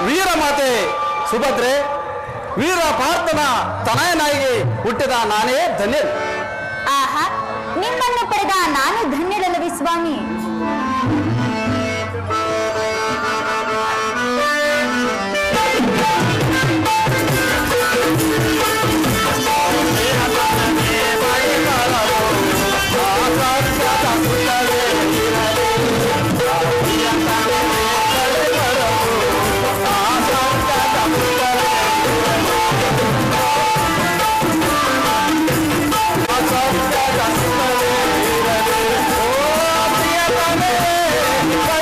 ವೀರಮಾತೆ ಸುಭದ್ರೆ, ವೀರ ಪಾರ್ಥನ ತನಯನಾಗಿ ಹುಟ್ಟಿದ ನಾನೇ ಧನ್ಯರು. ಆಹಾ, ನಿಮ್ಮನ್ನು ಪಡೆದ ನಾನು ಧನ್ಯರಲ್ಲವೇ ಸ್ವಾಮಿ. Oh,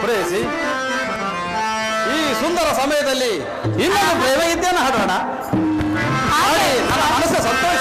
ಪ್ರೇಯಸಿ, ಈ ಸುಂದರ ಸಮಯದಲ್ಲಿ ಇನ್ನೊಂದು ಪ್ರೇಮ ಗೀತೆಯನ್ನು ಹಾಡೋಣ. ಹಾಡಿ ನನ್ನ ಮನಸ್ಸು ಸಂತೋಷ.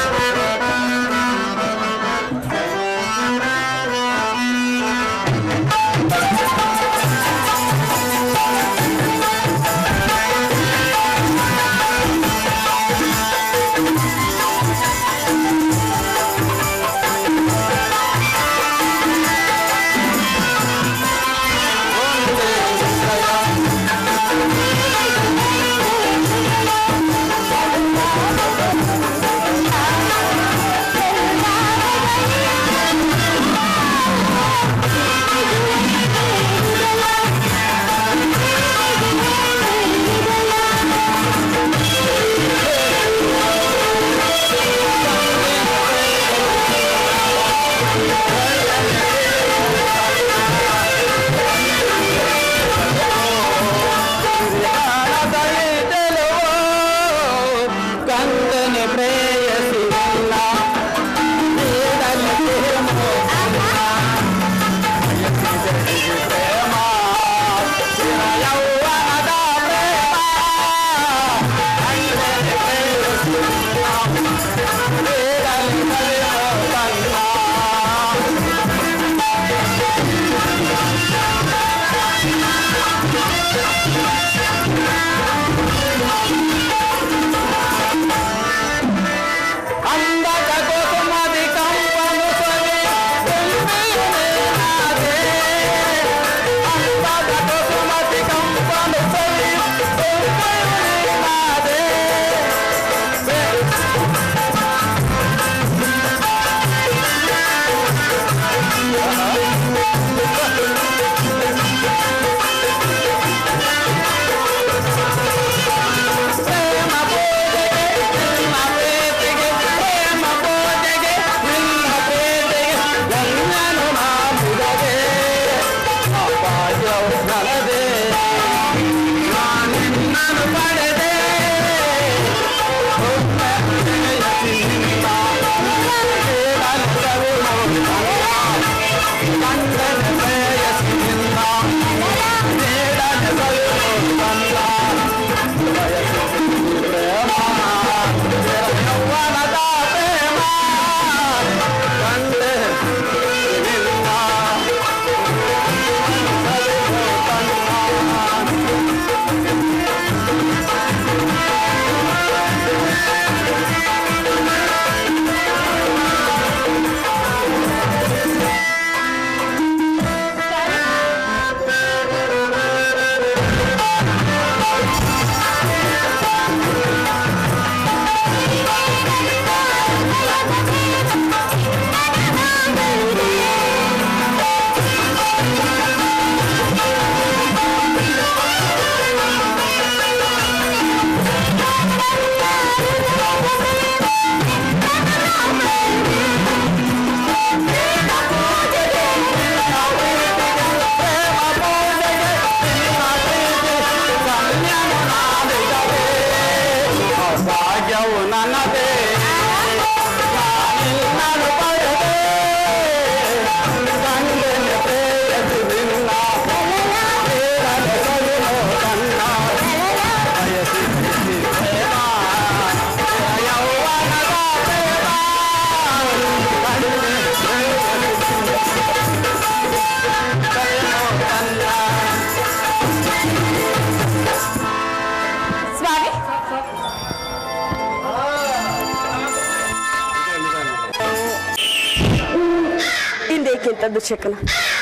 ದುಶ್ಶಕನ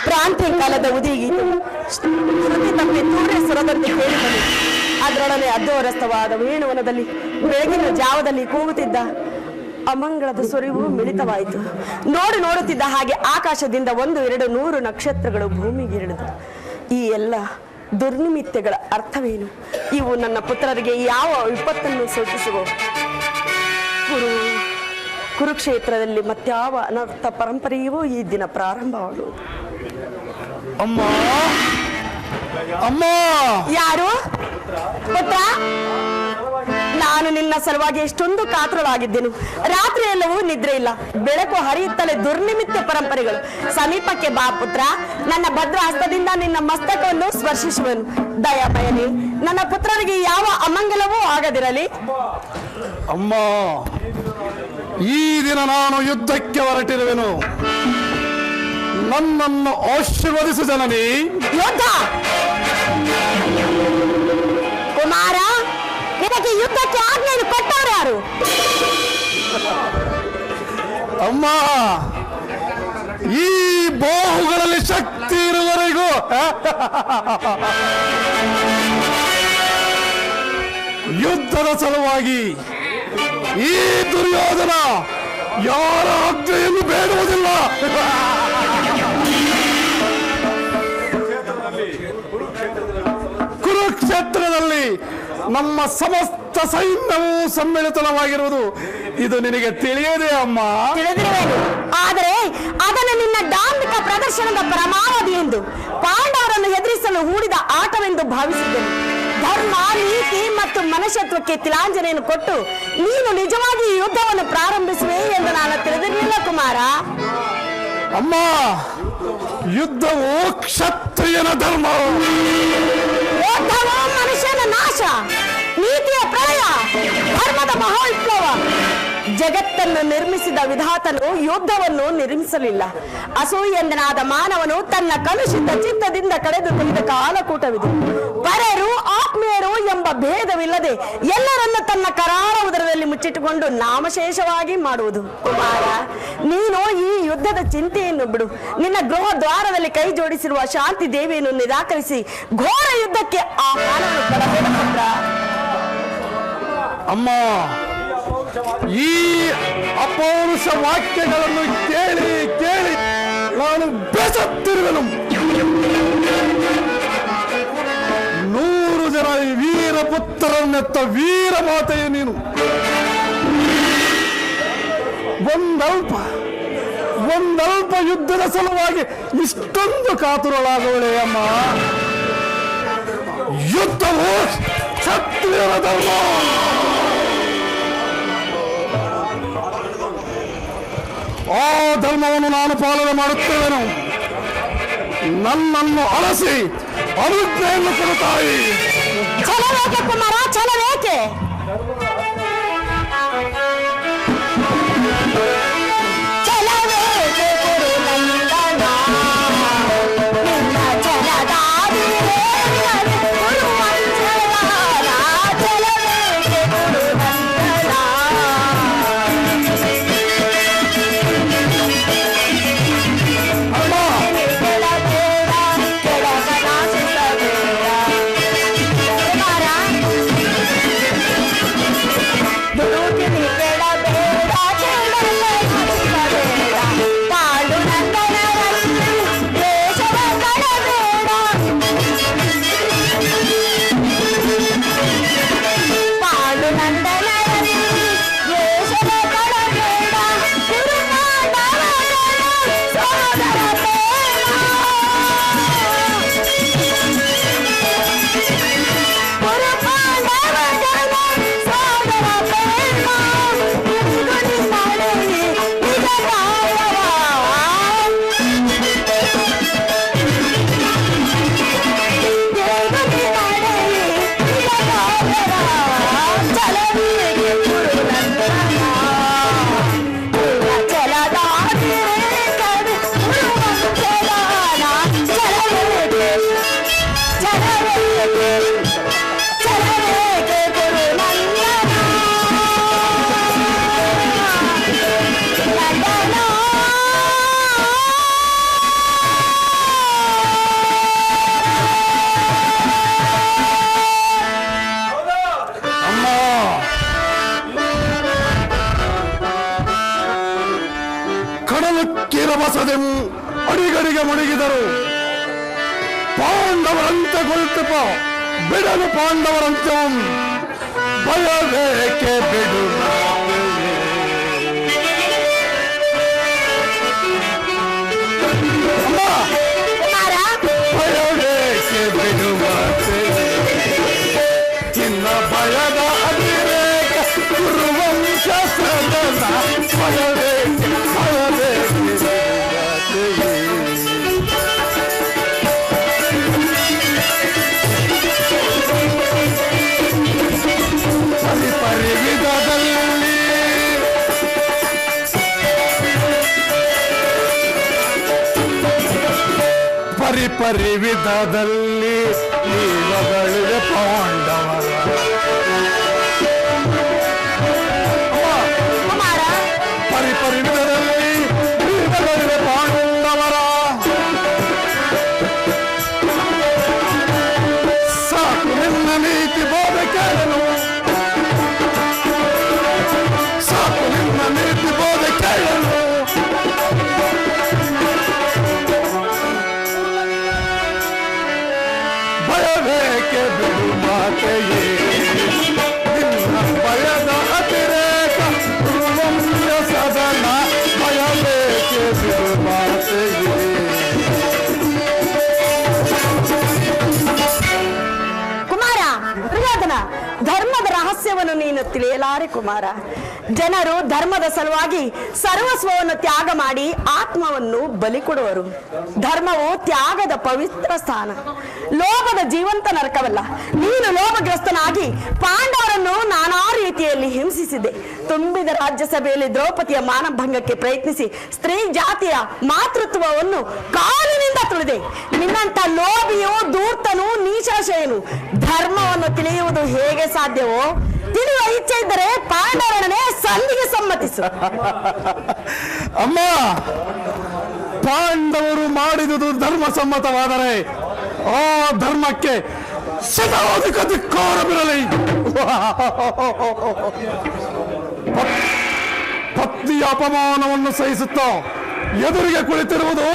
ಪ್ರಾಂತ್ಯ ಕಾಲದ ಉದಿಗೀತೆ ಶ್ರುತಿ ತಪ್ಪಿ ತೂರ್ಯ ಸ್ವರದಂತೆ ಕೇಳಿದನು. ಅದರೊಡನೆ ಅದ್ದೋರಸ್ತವಾದ ವೇಣುವನದಲ್ಲಿ ಬೆಳಗಿನ ಜಾವದಲ್ಲಿ ಕೂಗುತ್ತಿದ್ದ ಅಮಂಗಳದ ಸುರಿವು ಮಿಳಿತವಾಯಿತು. ನೋಡುತ್ತಿದ್ದ ಹಾಗೆ ಆಕಾಶದಿಂದ 100-200 ನಕ್ಷತ್ರಗಳು ಭೂಮಿಗೆ ಇಳಿದು. ಈ ಎಲ್ಲ ದುರ್ನಿಮಿತ್ಯಗಳ ಅರ್ಥವೇನು? ಇವು ನನ್ನ ಪುತ್ರರಿಗೆ ಯಾವ ವಿಪತ್ತನ್ನು ಸೂಚಿಸುವ? ಕುರುಕ್ಷೇತ್ರದಲ್ಲಿ ಮತ್ಯಾವ ಅನರ್ಥ ಪರಂಪರೆಯೂ ಈ ದಿನ ಪ್ರಾರಂಭವಾಗುವುದು. ಅಮ್ಮ ಅಮ್ಮ, ಯಾರು ಪುತ್ರ? ನಾನು ನಿನ್ನ ಸಲುವಾಗಿ ಎಷ್ಟೊಂದು ಕಾತುರಳಾಗಿದ್ದೆನು. ರಾತ್ರಿ ಎಲ್ಲವೂ ನಿದ್ರೆ ಇಲ್ಲ, ಬೆಳಕು ಹರಿಯುತ್ತಲೇ ದುರ್ನಿಮಿತ್ತ ಪರಂಪರೆಗಳು. ಸಮೀಪಕ್ಕೆ ಬಾ ಪುತ್ರ, ನನ್ನ ಭದ್ರ ಹಸ್ತದಿಂದ ನಿನ್ನ ಮಸ್ತಕವನ್ನು ಸ್ಪರ್ಶಿಸುವನು. ದಯಾಮಯನೇ, ನನ್ನ ಪುತ್ರರಿಗೆ ಯಾವ ಅಮಂಗಲವೂ ಆಗದಿರಲಿ. ಅಮ್ಮ, ಈ ದಿನ ನಾನು ಯುದ್ಧಕ್ಕೆ ಹೊರಟಿರುವೆನು. ನನ್ನನ್ನು ಆಶೀರ್ವದಿಸು ಜನನಿ. ಯೋಧ ಕುಮಾರ, ನಿನಗೆ ಯುದ್ಧಕ್ಕೆ ಆಜ್ಞೆಯನ್ನು ಕೊಟ್ಟವರು ಯಾರು? ಅಮ್ಮ, ಈ ಬಾಹುಗಳಲ್ಲಿ ಶಕ್ತಿ ಇರುವವರೆಗೂ ಯುದ್ಧದ ಸಲುವಾಗಿ ಈ ದುರ್ಯೋಧನ ಯಾರ ಆಜ್ಞೆಯನ್ನು ಬೇಡುವುದಿಲ್ಲ. ಕುರುಕ್ಷೇತ್ರದಲ್ಲಿ ನಮ್ಮ ಸಮಸ್ತ ಸೈನ್ಯವು ಸಮ್ಮಿಳಿತವಾಗಿರುವುದು ಇದು ನಿನಗೆ ತಿಳಿಯದೆ ಅಮ್ಮ? ತಿಳಿದಿರುವೆನು, ಆದರೆ ಅದನ್ನು ನಿನ್ನ ಡಾಂಬಿಕ ಪ್ರದರ್ಶನದ ಪರಮಾವಧಿ ಎಂದು ಪಾಂಡವರನ್ನು ಎದುರಿಸಲು ಹೂಡಿದ ಆಟವೆಂದು ಭಾವಿಸಿದ್ದೆನು. ಧರ್ಮ, ನೀತಿ ಮತ್ತು ಮನುಷ್ಯತ್ವಕ್ಕೆ ತಿಲಾಂಜನೆಯನ್ನು ಕೊಟ್ಟು ನೀನು ನಿಜವಾಗಿ ಯುದ್ಧವನ್ನು ಪ್ರಾರಂಭಿಸುವೆ ಎಂದು ನಾನು ತಿಳಿದಿರಲಿಲ್ಲ ಕುಮಾರ. ಅಮ್ಮ, ಯುದ್ಧವು ಕ್ಷತ್ರಿಯನ ಧರ್ಮ. ಯುದ್ಧವು ಮನುಷ್ಯನ ನಾಶ, ನೀತಿಯ ಪ್ರಳಯ, ಧರ್ಮದ ಮಹಾವಿಪ್ಲವ. ಜಗತ್ತನ್ನು ನಿರ್ಮಿಸಿದ ವಿಧಾತನು ಯುದ್ಧವನ್ನು ನಿರ್ಮಿಸಲಿಲ್ಲ. ಅಸೂಯೆಂದನಾದ ಮಾನವನು ತನ್ನ ಕಲುಷಿತ ಚಿತ್ತದಿಂದ ಕಳೆದು ತೆಗೆದ ಕಾಲಕೂಟವಿದು. ಪರರು ಆತ್ಮೀಯರು ಎಂಬ ಭೇದವಿಲ್ಲದೆ ಎಲ್ಲರನ್ನು ತನ್ನ ಕರಾಳ ಉದರದಲ್ಲಿ ಮುಚ್ಚಿಟ್ಟುಕೊಂಡು ನಾಮಶೇಷವಾಗಿ ಮಾಡುವುದು. ಕುಮಾರ, ನೀನು ಈ ಯುದ್ಧದ ಚಿಂತೆಯನ್ನು ಬಿಡು. ನಿನ್ನ ಗೃಹ ದ್ವಾರದಲ್ಲಿ ಕೈ ಜೋಡಿಸಿರುವ ಶಾಂತಿ ದೇವಿಯನ್ನು ನಿರಾಕರಿಸಿ ಘೋರ ಯುದ್ಧಕ್ಕೆ ಆಹ್ವಾನವನ್ನು ಕೊಡಬೇಡ ಪುತ್ರ. ಅಮ್ಮ, ಈ ಅಪೌರುಷ ವಾಕ್ಯಗಳನ್ನು ಕೇಳಿ ಕೇಳಿ ನಾನು ಬೆಸತ್ತಿರುವೆನು. 100 ಜನ ವೀರ ಪುತ್ರರನ್ನೆತ್ತ ವೀರ ಮಾತೆಯೇ ನೀನು. ಒಂದಲ್ಪ ಯುದ್ಧದ ಸಲುವಾಗಿ ಇಷ್ಟೊಂದು ಕಾತುರಳಾಗುವಳೆ ಅಮ್ಮ. ಯುದ್ಧವು ಕ್ಷತ್ರಿಯರ ಧರ್ಮ. ಆ ಧರ್ಮವನ್ನು ನಾನು ಪಾಲನೆ ಮಾಡುತ್ತೇವೆನು. ನನ್ನನ್ನು ಅರಸಿ ಅನುಜ್ಞೆಯನ್ನು ಕೊಡುತ್ತಾಯಿ. ಛಲವೇಕೆ ಕುಮಾರ, ಛಲವೇಕೆ? ಛಲವೇಕೆ ಕೊಡು ನಂದನ, ನಿನ್ನ ಛಲದಾದಿರೇ ಕೊಡುವಂತಲ್ಲ. ಛಲವೇಕೆ ಕೊಡು ನಂದನ. ರಭಸದೆಂ ಅಡಿಗಡಿಗೆ ಮುಳುಗಿದರು. ಪಾಂಡವರಂತೆ ಕೊಲ್ತಪ ಬಿಡಲು ಪಾಂಡವರಂತೆ ಭಯವೇಕೆ ಬಿಡು ಭಯವೇಕೆ ಬಿಡು ಮಾತೆ ಚಿನ್ನ ಭಯದ ಅದಿರೇ ಪರಿ ವಿಧದಲ್ಲಿ ಜೀವಗಳಿವೆ ಪಾಂಡವರ. ಕುಮಾರ, ಪರಿ ವಿಧದಲ್ಲಿ ಜೀವಗಳಿವೆ ಪಾಂಡವರ. ಸಾಕು ನಿನ್ನ ನೀತಿ ಬೋಧ ಕೇಳಲು, ಸಾಕು ನಿನ್ನ ನೀತಿ ಬೋಧ ಕೇಳಲು. ಭಯವೇಕೆ ಬಿಡು ಮಾತೆಯೇ ನಿನ್ನ ಭಯದ ಅತಿರೇಕ ವಂಶ ಸದನ. ಭಯವೇಕೆ ಬಿಡು ಮಾತೆಯೇ. ಕುಮಾರ ದುರ್ಯೋಧನ, ಧರ್ಮದ ರಹಸ್ಯವನ್ನು ನೀನು ತಿಳಿಯಲಾರೆ ಕುಮಾರ. ಜನರು ಧರ್ಮದ ಸಲುವಾಗಿ ಸರ್ವಸ್ವವನ್ನು ತ್ಯಾಗ ಮಾಡಿ ಆತ್ಮವನ್ನು ಬಲಿ ಕೊಡುವರು. ಧರ್ಮವು ತ್ಯಾಗದ ಪವಿತ್ರ ಸ್ಥಾನ, ಲೋಭದ ಜೀವಂತ ನರಕವಲ್ಲ. ನೀನು ಲೋಭಗ್ರಸ್ತನಾಗಿ ಪಾಂಡವರನ್ನು ನಾನಾ ರೀತಿಯಲ್ಲಿ ಹಿಂಸಿಸಿದೆ. ತುಂಬಿದ ರಾಜ್ಯಸಭೆಯಲ್ಲಿ ದ್ರೌಪದಿಯ ಮಾನಭಂಗಕ್ಕೆ ಪ್ರಯತ್ನಿಸಿ ಸ್ತ್ರೀ ಜಾತಿಯ ಮಾತೃತ್ವವನ್ನು ಕಾಲಿನಿಂದ ತುಳಿದೆ. ನಿನ್ನಂತ ಲೋಭಿಯು, ಧೂರ್ತನು, ನೀಶಾಶಯನು ಧರ್ಮವನ್ನು ತಿಳಿಯುವುದು ಹೇಗೆ ಸಾಧ್ಯವೋ ತಿಳಿಯುವ ಇಚ್ಛೆ ಇದ್ದರೆ ಪಾಂಡವರನ್ನೇ ಸಂಧಿಗೆ ಸಮ್ಮತಿಸು. ಅಮ್ಮ, ಪಾಂಡವರು ಮಾಡಿದುದು ಧರ್ಮ ಸಮ್ಮತವಾದರೆ ಆ ಧರ್ಮಕ್ಕೆ ಶತಾಧಿಕ ಧಿಕ್ಕಾರವಿರಲಿ. ಪತ್ನಿಯ ಅಪಮಾನವನ್ನು ಸಹಿಸುತ್ತಾ ಎದುರಿಗೆ ಕುಳಿತಿರುವುದು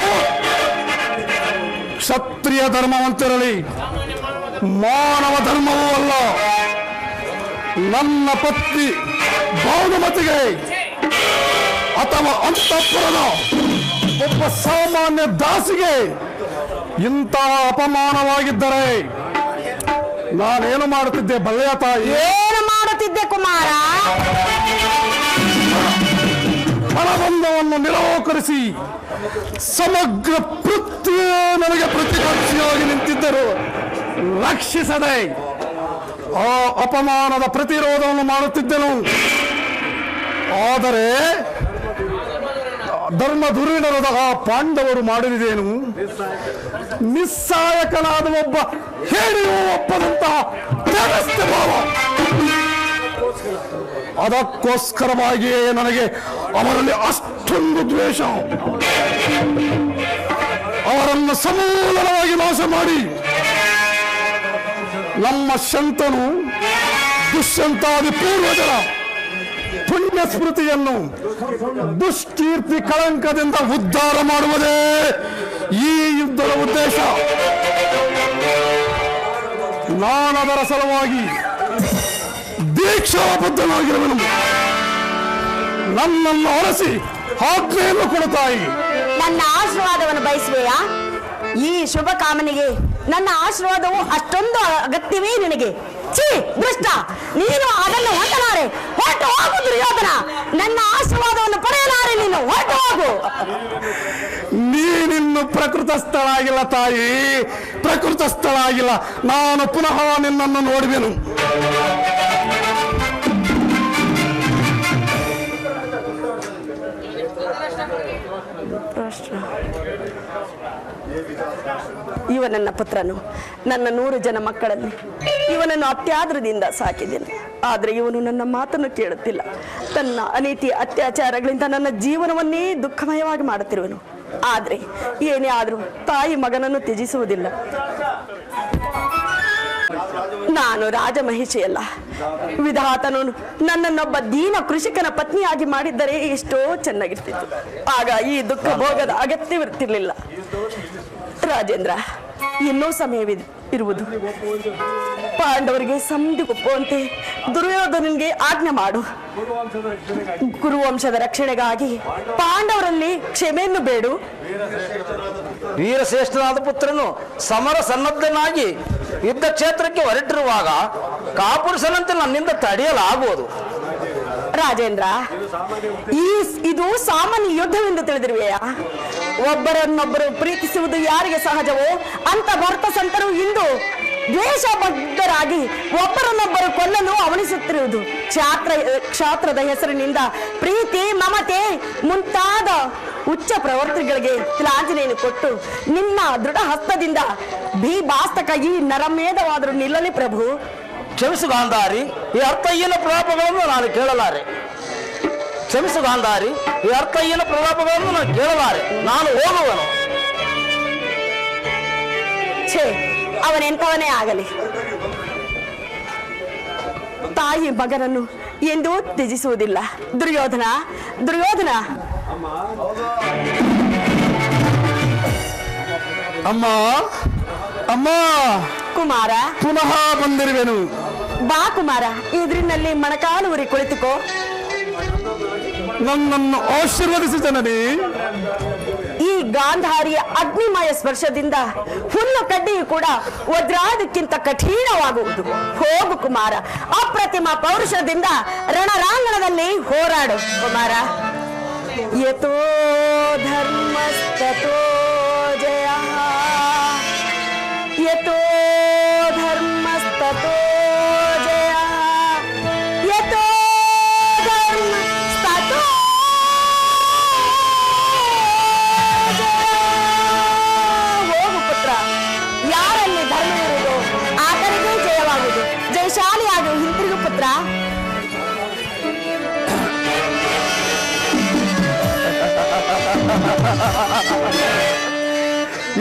ಕ್ಷತ್ರಿಯ ಧರ್ಮವಂತಿರಲಿ, ಮಾನವ ಧರ್ಮವೂ ಅಲ್ಲ. ನನ್ನ ಪತ್ನಿ ಭಾನುಮತಿಗೆ ಅಥವಾ ಅಂತಃಪುರದ ಒಬ್ಬ ಸಾಮಾನ್ಯ ದಾಸಿಗೆ ಇಂತಹ ಅಪಮಾನವಾಗಿದ್ದರೆ ನಾನೇನು ಮಾಡುತ್ತಿದ್ದೆ ಬಲ್ಲೆಯ ತಾಯಿ? ಏನು ಮಾಡುತ್ತಿದ್ದೆ ಕುಮಾರ? ಮನಬಂಧವನ್ನು ನಿರಾಕರಿಸಿ ಸಮಗ್ರ ಪೃಥ್ವಿಯೇ ನನಗೆ ಪ್ರತಿಪಕ್ಷಿಯಾಗಿ ನಿಂತಿದ್ದರು ರಕ್ಷಿಸದೆ ಆ ಅಪಮಾನದ ಪ್ರತಿರೋಧವನ್ನು ಮಾಡುತ್ತಿದ್ದೆನು. ಆದರೆ ಧರ್ಮ ಧುರೀಣರಾದ ಆ ಪಾಂಡವರು ಮಾಡಿದೇನು? ನಿಸ್ಸಹಾಯಕನಾದ ಒಬ್ಬ ಹೇಳಿಯೂ ಒಪ್ಪದಂತಹ ತೇಜಸ್ವಿ ಭಾವ. ಅದಕ್ಕೋಸ್ಕರವಾಗಿಯೇ ನನಗೆ ಅವರಲ್ಲಿ ಅಷ್ಟೊಂದು ದ್ವೇಷ. ಅವರನ್ನು ಸಮೂಲವಾಗಿ ನಾಶ ಮಾಡಿ ನಮ್ಮ ಶಂತನು ದುಷ್ಯಂತಾದಿ ಪೂರ್ವಜರ ಪುಣ್ಯ ಸ್ಮೃತಿಯನ್ನು ದುಷ್ಕೀರ್ತಿ ಕಳಂಕದಿಂದ ಉದ್ಧಾರ ಮಾಡುವುದೇ ಈ ಯುದ್ಧದ ಉದ್ದೇಶ. ನಾನದರ ಸಲುವಾಗಿ ದೀಕ್ಷಾಬದ್ಧನಾಗಿರುವನು. ನನ್ನನ್ನು ಅರಸಿ ಆಜ್ಞೆಯನ್ನು ಕೊಡುತ್ತಾಯಿ. ನನ್ನ ಆಶೀರ್ವಾದವನ್ನು ಬಯಸುವೆಯಾ? ಈ ಶುಭ ಕಾಮನೆಗೆ ನನ್ನ ಆಶೀರ್ವಾದವು ಅಷ್ಟೊಂದು ಅಗತ್ಯವೇ ನಿನಗೆ? ಛೀ ದುಷ್ಟ, ನೀನು ಅದನ್ನು ಹೊಂದಲಾರೆ. ಹೊರಟು ಹೋಗು ದುರ್ಯೋಧನ, ನನ್ನ ಆಶೀರ್ವಾದವನ್ನು ಪಡೆಯಲಾರೆ. ನೀನು ಹೊರಟು ಹೋಗು. ನೀನಿನ್ನು ಪ್ರಕೃತಸ್ಥಳಾಗಿಲ್ಲ ತಾಯಿ, ಪ್ರಕೃತಸ್ಥಳಾಗಿಲ್ಲ. ನಾನು ಪುನಃ ನಿನ್ನನ್ನು ನೋಡುವೆನು. ಇವ ನನ್ನ ಪುತ್ರನು, ನನ್ನ 100 ಜನ ಮಕ್ಕಳಲ್ಲಿ ಇವನನ್ನು ಅತ್ಯಾದರದಿಂದ ಸಾಕಿದ್ದೇನೆ. ಆದರೆ ಇವನು ನನ್ನ ಮಾತನ್ನು ಕೇಳುತ್ತಿಲ್ಲ. ತನ್ನ ಅನೀತಿ ಅತ್ಯಾಚಾರಗಳಿಂದ ನನ್ನ ಜೀವನವನ್ನೇ ದುಃಖಮಯವಾಗಿ ಮಾಡುತ್ತಿರುವನು. ಆದರೆ ಏನೇ ಆದರೂ ತಾಯಿ ಮಗನನ್ನು ತ್ಯಜಿಸುವುದಿಲ್ಲ. ನಾನು ರಾಜಮಹಿಷಿಯಲ್ಲ. ವಿಧಾತನು ನನ್ನನ್ನೊಬ್ಬ ದೀನ ಕೃಷಿಕನ ಪತ್ನಿಯಾಗಿ ಮಾಡಿದ್ದರೆ ಎಷ್ಟೋ ಚೆನ್ನಾಗಿರ್ತಿತ್ತು. ಆಗ ಈ ದುಃಖ ಭೋಗದ ಅಗತ್ಯವಿರ್ತಿರ್ಲಿಲ್ಲ. ರಾಜೇಂದ್ರ, ಇನ್ನೂ ಸಮಯವಿರುವುದು. ಪಾಂಡವರಿಗೆ ಸಂಧಿ ಒಪ್ಪುವಂತೆ ದುರ್ಯೋಧನನಿಗೆ ಆಜ್ಞೆ ಮಾಡು. ಕುರುವಂಶದ ರಕ್ಷಣೆಗಾಗಿ ಪಾಂಡವರಲ್ಲಿ ಕ್ಷಮೆಯನ್ನು ಬೇಡು. ವೀರಶ್ರೇಷ್ಠನಾದ ಪುತ್ರನು ಸಮರ ಸನ್ನದ್ಧನಾಗಿ ಯುದ್ಧ ಕ್ಷೇತ್ರಕ್ಕೆ ಹೊರಟಿರುವಾಗ ಕಾಪುರುಷನಂತೆ ನನ್ನಿಂದ ತಡೆಯಲಾಗುವುದು. ರಾಜೇಂದ್ರ, ಇದು ಸಾಮಾನ್ಯ ಯುದ್ಧವೆಂದು ತಿಳಿದಿರುವೆಯಾ? ಒಬ್ಬರನ್ನೊಬ್ಬರು ಪ್ರೀತಿಸುವುದು ಯಾರಿಗೆ ಸಹಜವೋ ಅಂತ ಭರತ ಸಂತರು ಇಂದು ದ್ವೇಷಬದ್ಧರಾಗಿ ಒಬ್ಬರನ್ನೊಬ್ಬರು ಕೊಲ್ಲಲು ಅವನಿಸುತ್ತಿರುವುದು. ಕ್ಷಾತ್ರದ ಹೆಸರಿನಿಂದ ಪ್ರೀತಿ, ಮಮತೆ ಮುಂತಾದ ಉಚ್ಚ ಪ್ರವೃತ್ತಿಗಳಿಗೆ ತಿಲಾಂಜಲಿಯನ್ನು ಕೊಟ್ಟು ನಿನ್ನ ದೃಢ ಹಸ್ತದಿಂದ ಭೀಭಾಸ್ತಕ ಈ ನರಮೇಧವಾದರೂ ನಿಲ್ಲಲಿ ಪ್ರಭು. ಕ್ಷಮಿಸು ಗಾಂಧಾರಿ, ಈ ಅರ್ಥಹೀನ ಪ್ರಲಾಪಗಳನ್ನು ನಾನು ಕೇಳಲಾರೆ. ಕ್ಷಮಿಸು ಗಾಂಧಾರಿ, ಈ ಅರ್ಥಹೀನ ಪ್ರಲಾಪಗಳನ್ನು ನಾನು ಕೇಳಲಾರೆ. ನಾನು ಹೋಗುವನು. ಛೇ, ಅವನೆಂಥವನೇ ಆಗಲಿ, ತಾಯಿ ಮಗನನ್ನು ಎಂದೂ ತ್ಯಜಿಸುವುದಿಲ್ಲ. ದುರ್ಯೋಧನ, ದುರ್ಯೋಧನ. ಅಮ್ಮ ಅಮ್ಮ, ಕುಮಾರ, ಪುನಃ ಬಂದಿರುವೆನು. ಬಾ ಕುಮಾರ, ಎದುರಿನಲ್ಲಿ ಮೊಣಕಾಲು ಊರಿ ಕುಳಿತುಕೋ. ನನ್ನನ್ನು ಆಶೀರ್ವದಿಸಿ ಜನನಿ. ಈ ಗಾಂಧಾರಿಯ ಅಗ್ನಿಮಯ ಸ್ಪರ್ಶದಿಂದ ಹುಲ್ಲು ಕಡ್ಡಿಯು ಕೂಡ ವಜ್ರಾದಕ್ಕಿಂತ ಕಠಿಣವಾಗುವುದು. ಹೋಗು ಕುಮಾರ, ಅಪ್ರತಿಮ ಪೌರುಷದಿಂದ ರಣರಾಂಗಣದಲ್ಲಿ ಹೋರಾಡು ಕುಮಾರ. ಯತೋ ಧರ್ಮಸ್ತತೋ ಜಯ, ಯತೋ ಧರ್ಮಸ್ತತೋ ಜಯ, ಯತೋ ಧರ್ಮಸ್ತತೋ ಜಯ. ಹೋಗು ಪುತ್ರ, ಯಾರಲ್ಲಿ ಧರ್ಮ ಇರುವುದು ಆತನಿಗೆ ಜಯವಾಗುವುದು. ಜಯಶಾಲಿಯಾಗಿ ಹಿಂತಿರುಗು ಪುತ್ರ.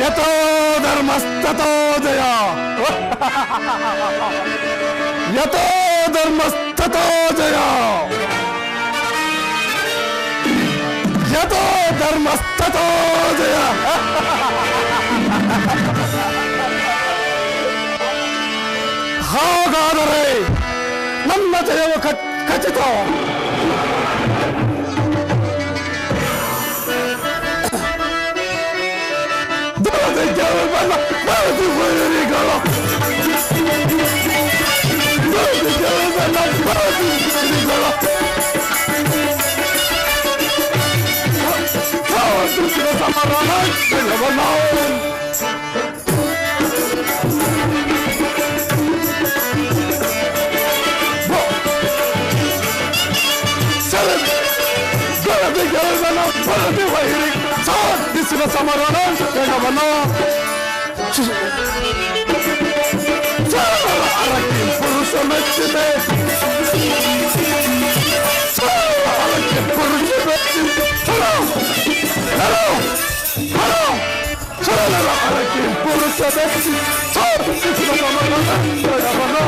ಯಥೋ ಧರ್ಮಸ್ತತೋ ಜಯ, ಯಥೋ ಧರ್ಮಸ್ತತೋ ಜಯ, ಯಥೋ ಧರ್ಮಸ್ತತೋ ಜಯ. ಹಾಗಾದರೆ ನನ್ನ ಜಯವು ಖಚಿತ. ಸಾಧಿಸಿದ ಸಮರಣ ಜಗವನ್ನು ಪುರುಷ ಮೆಚ್ಚಿದೆ, ಪುರುಷ ಮೆಚ್ಚಿದೆ. ಪುರುಷ ಮೆಚ್ಚಿ ಸಾಧಿಸಿದ ಸಮರಣ ಜಗವನ್ನು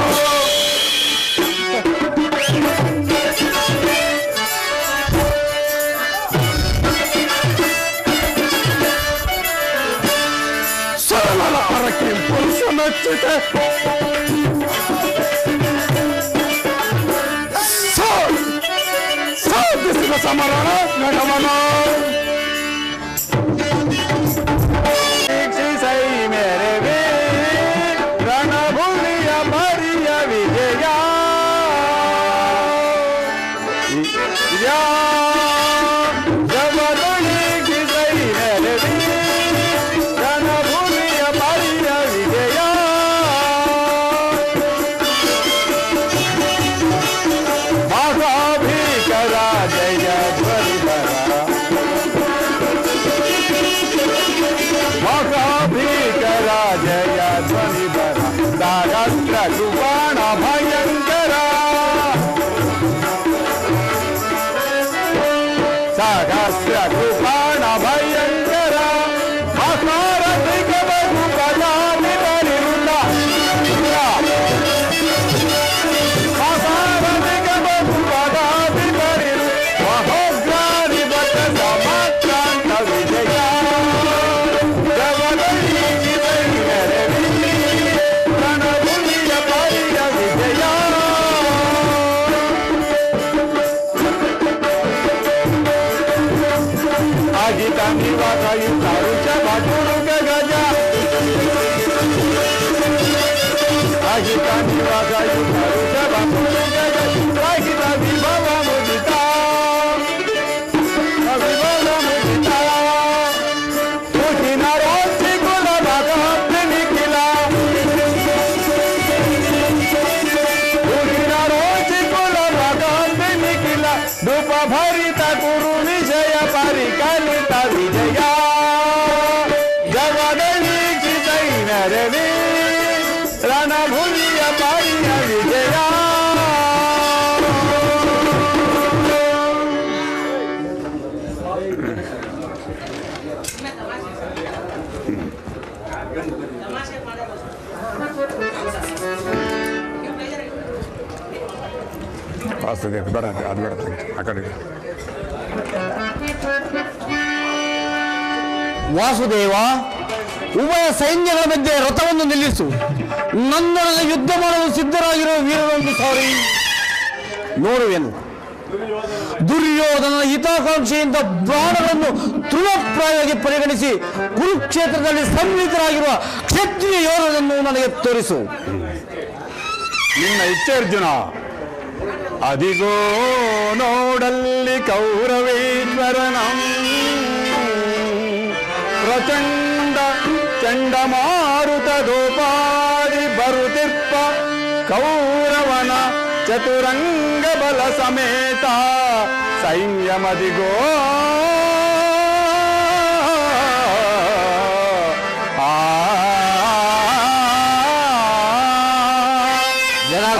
ಪುರುಷ ಮೆಚ್ಚಿದೆ. ಸಾಧಿಸಿದ ಸಮರಣ ಜಗವನ ವೀಕ್ಷಿಸೈ ಮೇರೆ ವೀರ, ರಣಭೂಮಿಯ ಪರಿಯ ವಿಜಯ. ಜಗವನ್ನು ವೀಕ್ಷಿಸೈ ಮೇರೆ ವೀರ, ರಣಭೂಮಿಯ ಪರಿಯ ವಿಜಯ. ಮಹಾಭೀಕರ ಜಯ ಧ್ವನಿಧರ, ಮಹಾಭೀಕರ ಜಯ ಧ್ವನಿಧರ, ಸಹಸ್ರ ಸುಬಾಣ ಭಯಂಕರ, ಸಹಸ್ರ ಸುಬಾಣ ಭಯಂಕರ. ಮಹಾರಥಿಗೆ ಬಹು ಪದಾತಿ ಬರಿರುಳ್ಳ, ಮಹಾರಥಿಗೆ ಬಹು ಪದಾತಿ ಬರಿರು, ಮಹೋಗ್ರಾರಿ ಬದ್ಧ ಸಮಾಕ್ರಾಂತ ವಿಜಯ. ರಣಭೂಮಿಯ ಪರಿಯ ವಿಜಯ. ಅಜಿತ ನಿವಾಸ ಯುದ್ಧ ಭಟುರುಗ ಗಜ, ಅಜಿತ ನಿವಾಸ ಯುದ್ಧ ಭಟುರುಗ ಗಜ. ರಹಿತ ವಿಭವ ಮುದಿತ, ವಿಭವ ಮುದಿತ. ಮುಖಿನ ರೋಚಿ ಕುಲ ಭಗವತ್ ನಿಖಿಲ, ಮುಖಿನ ರೋಚಿ ಕುಲ ಭಗವತ್ ನಿಖಿಲ. ಧೂಪ ಭರಿತ ಗುರು ವಿಜಯ ಪರಿಕಲಿತ ಭುವಿಯ ಬಾಯಿಯ ವಿಜಯ. ಬೇಡ ಅದು ಬೇಡ ಆ ಕಡೆ. ವಾಸುದೇವ, ಉಭಯ ಸೈನ್ಯಗಳ ಮಧ್ಯೆ ರಥವನ್ನು ನಿಲ್ಲಿಸು. ನನ್ನೊಡನೆ ಯುದ್ಧ ಮಾಡಲು ಸಿದ್ಧರಾಗಿರುವ ವೀರರೊಂದು ಸಾರಿ ನೋಡುವೆನು. ದುರ್ಯೋಧನ ಹಿತಾಕಾಂಕ್ಷೆಯಿಂದ ಬಾಣಗಳನ್ನು ತೃಣಪ್ರಾಯವಾಗಿ ಪರಿಗಣಿಸಿ ಕುರುಕ್ಷೇತ್ರದಲ್ಲಿ ಸನ್ನಿಹಿತರಾಗಿರುವ ಕ್ಷತ್ರಿಯ ಯೋಧನನ್ನು ನನಗೆ ತೋರಿಸು. ನಿನ್ನ ಇಚ್ಛೆ ಅರ್ಜುನ. ಅದಿಗೋ ನೋಡಲ್ಲಿ ಕೌರವೇಶ್ವರನ ಪ್ರಚಂಡ ಚಂಡಮಾರುತದೋಪಾದಿ ಬರುತ್ತಿಪ್ಪ ಕೌರವನ ಚತುರಂಗ ಬಲ ಸಮೇತ ಸಂಯಮದಿಗೋ.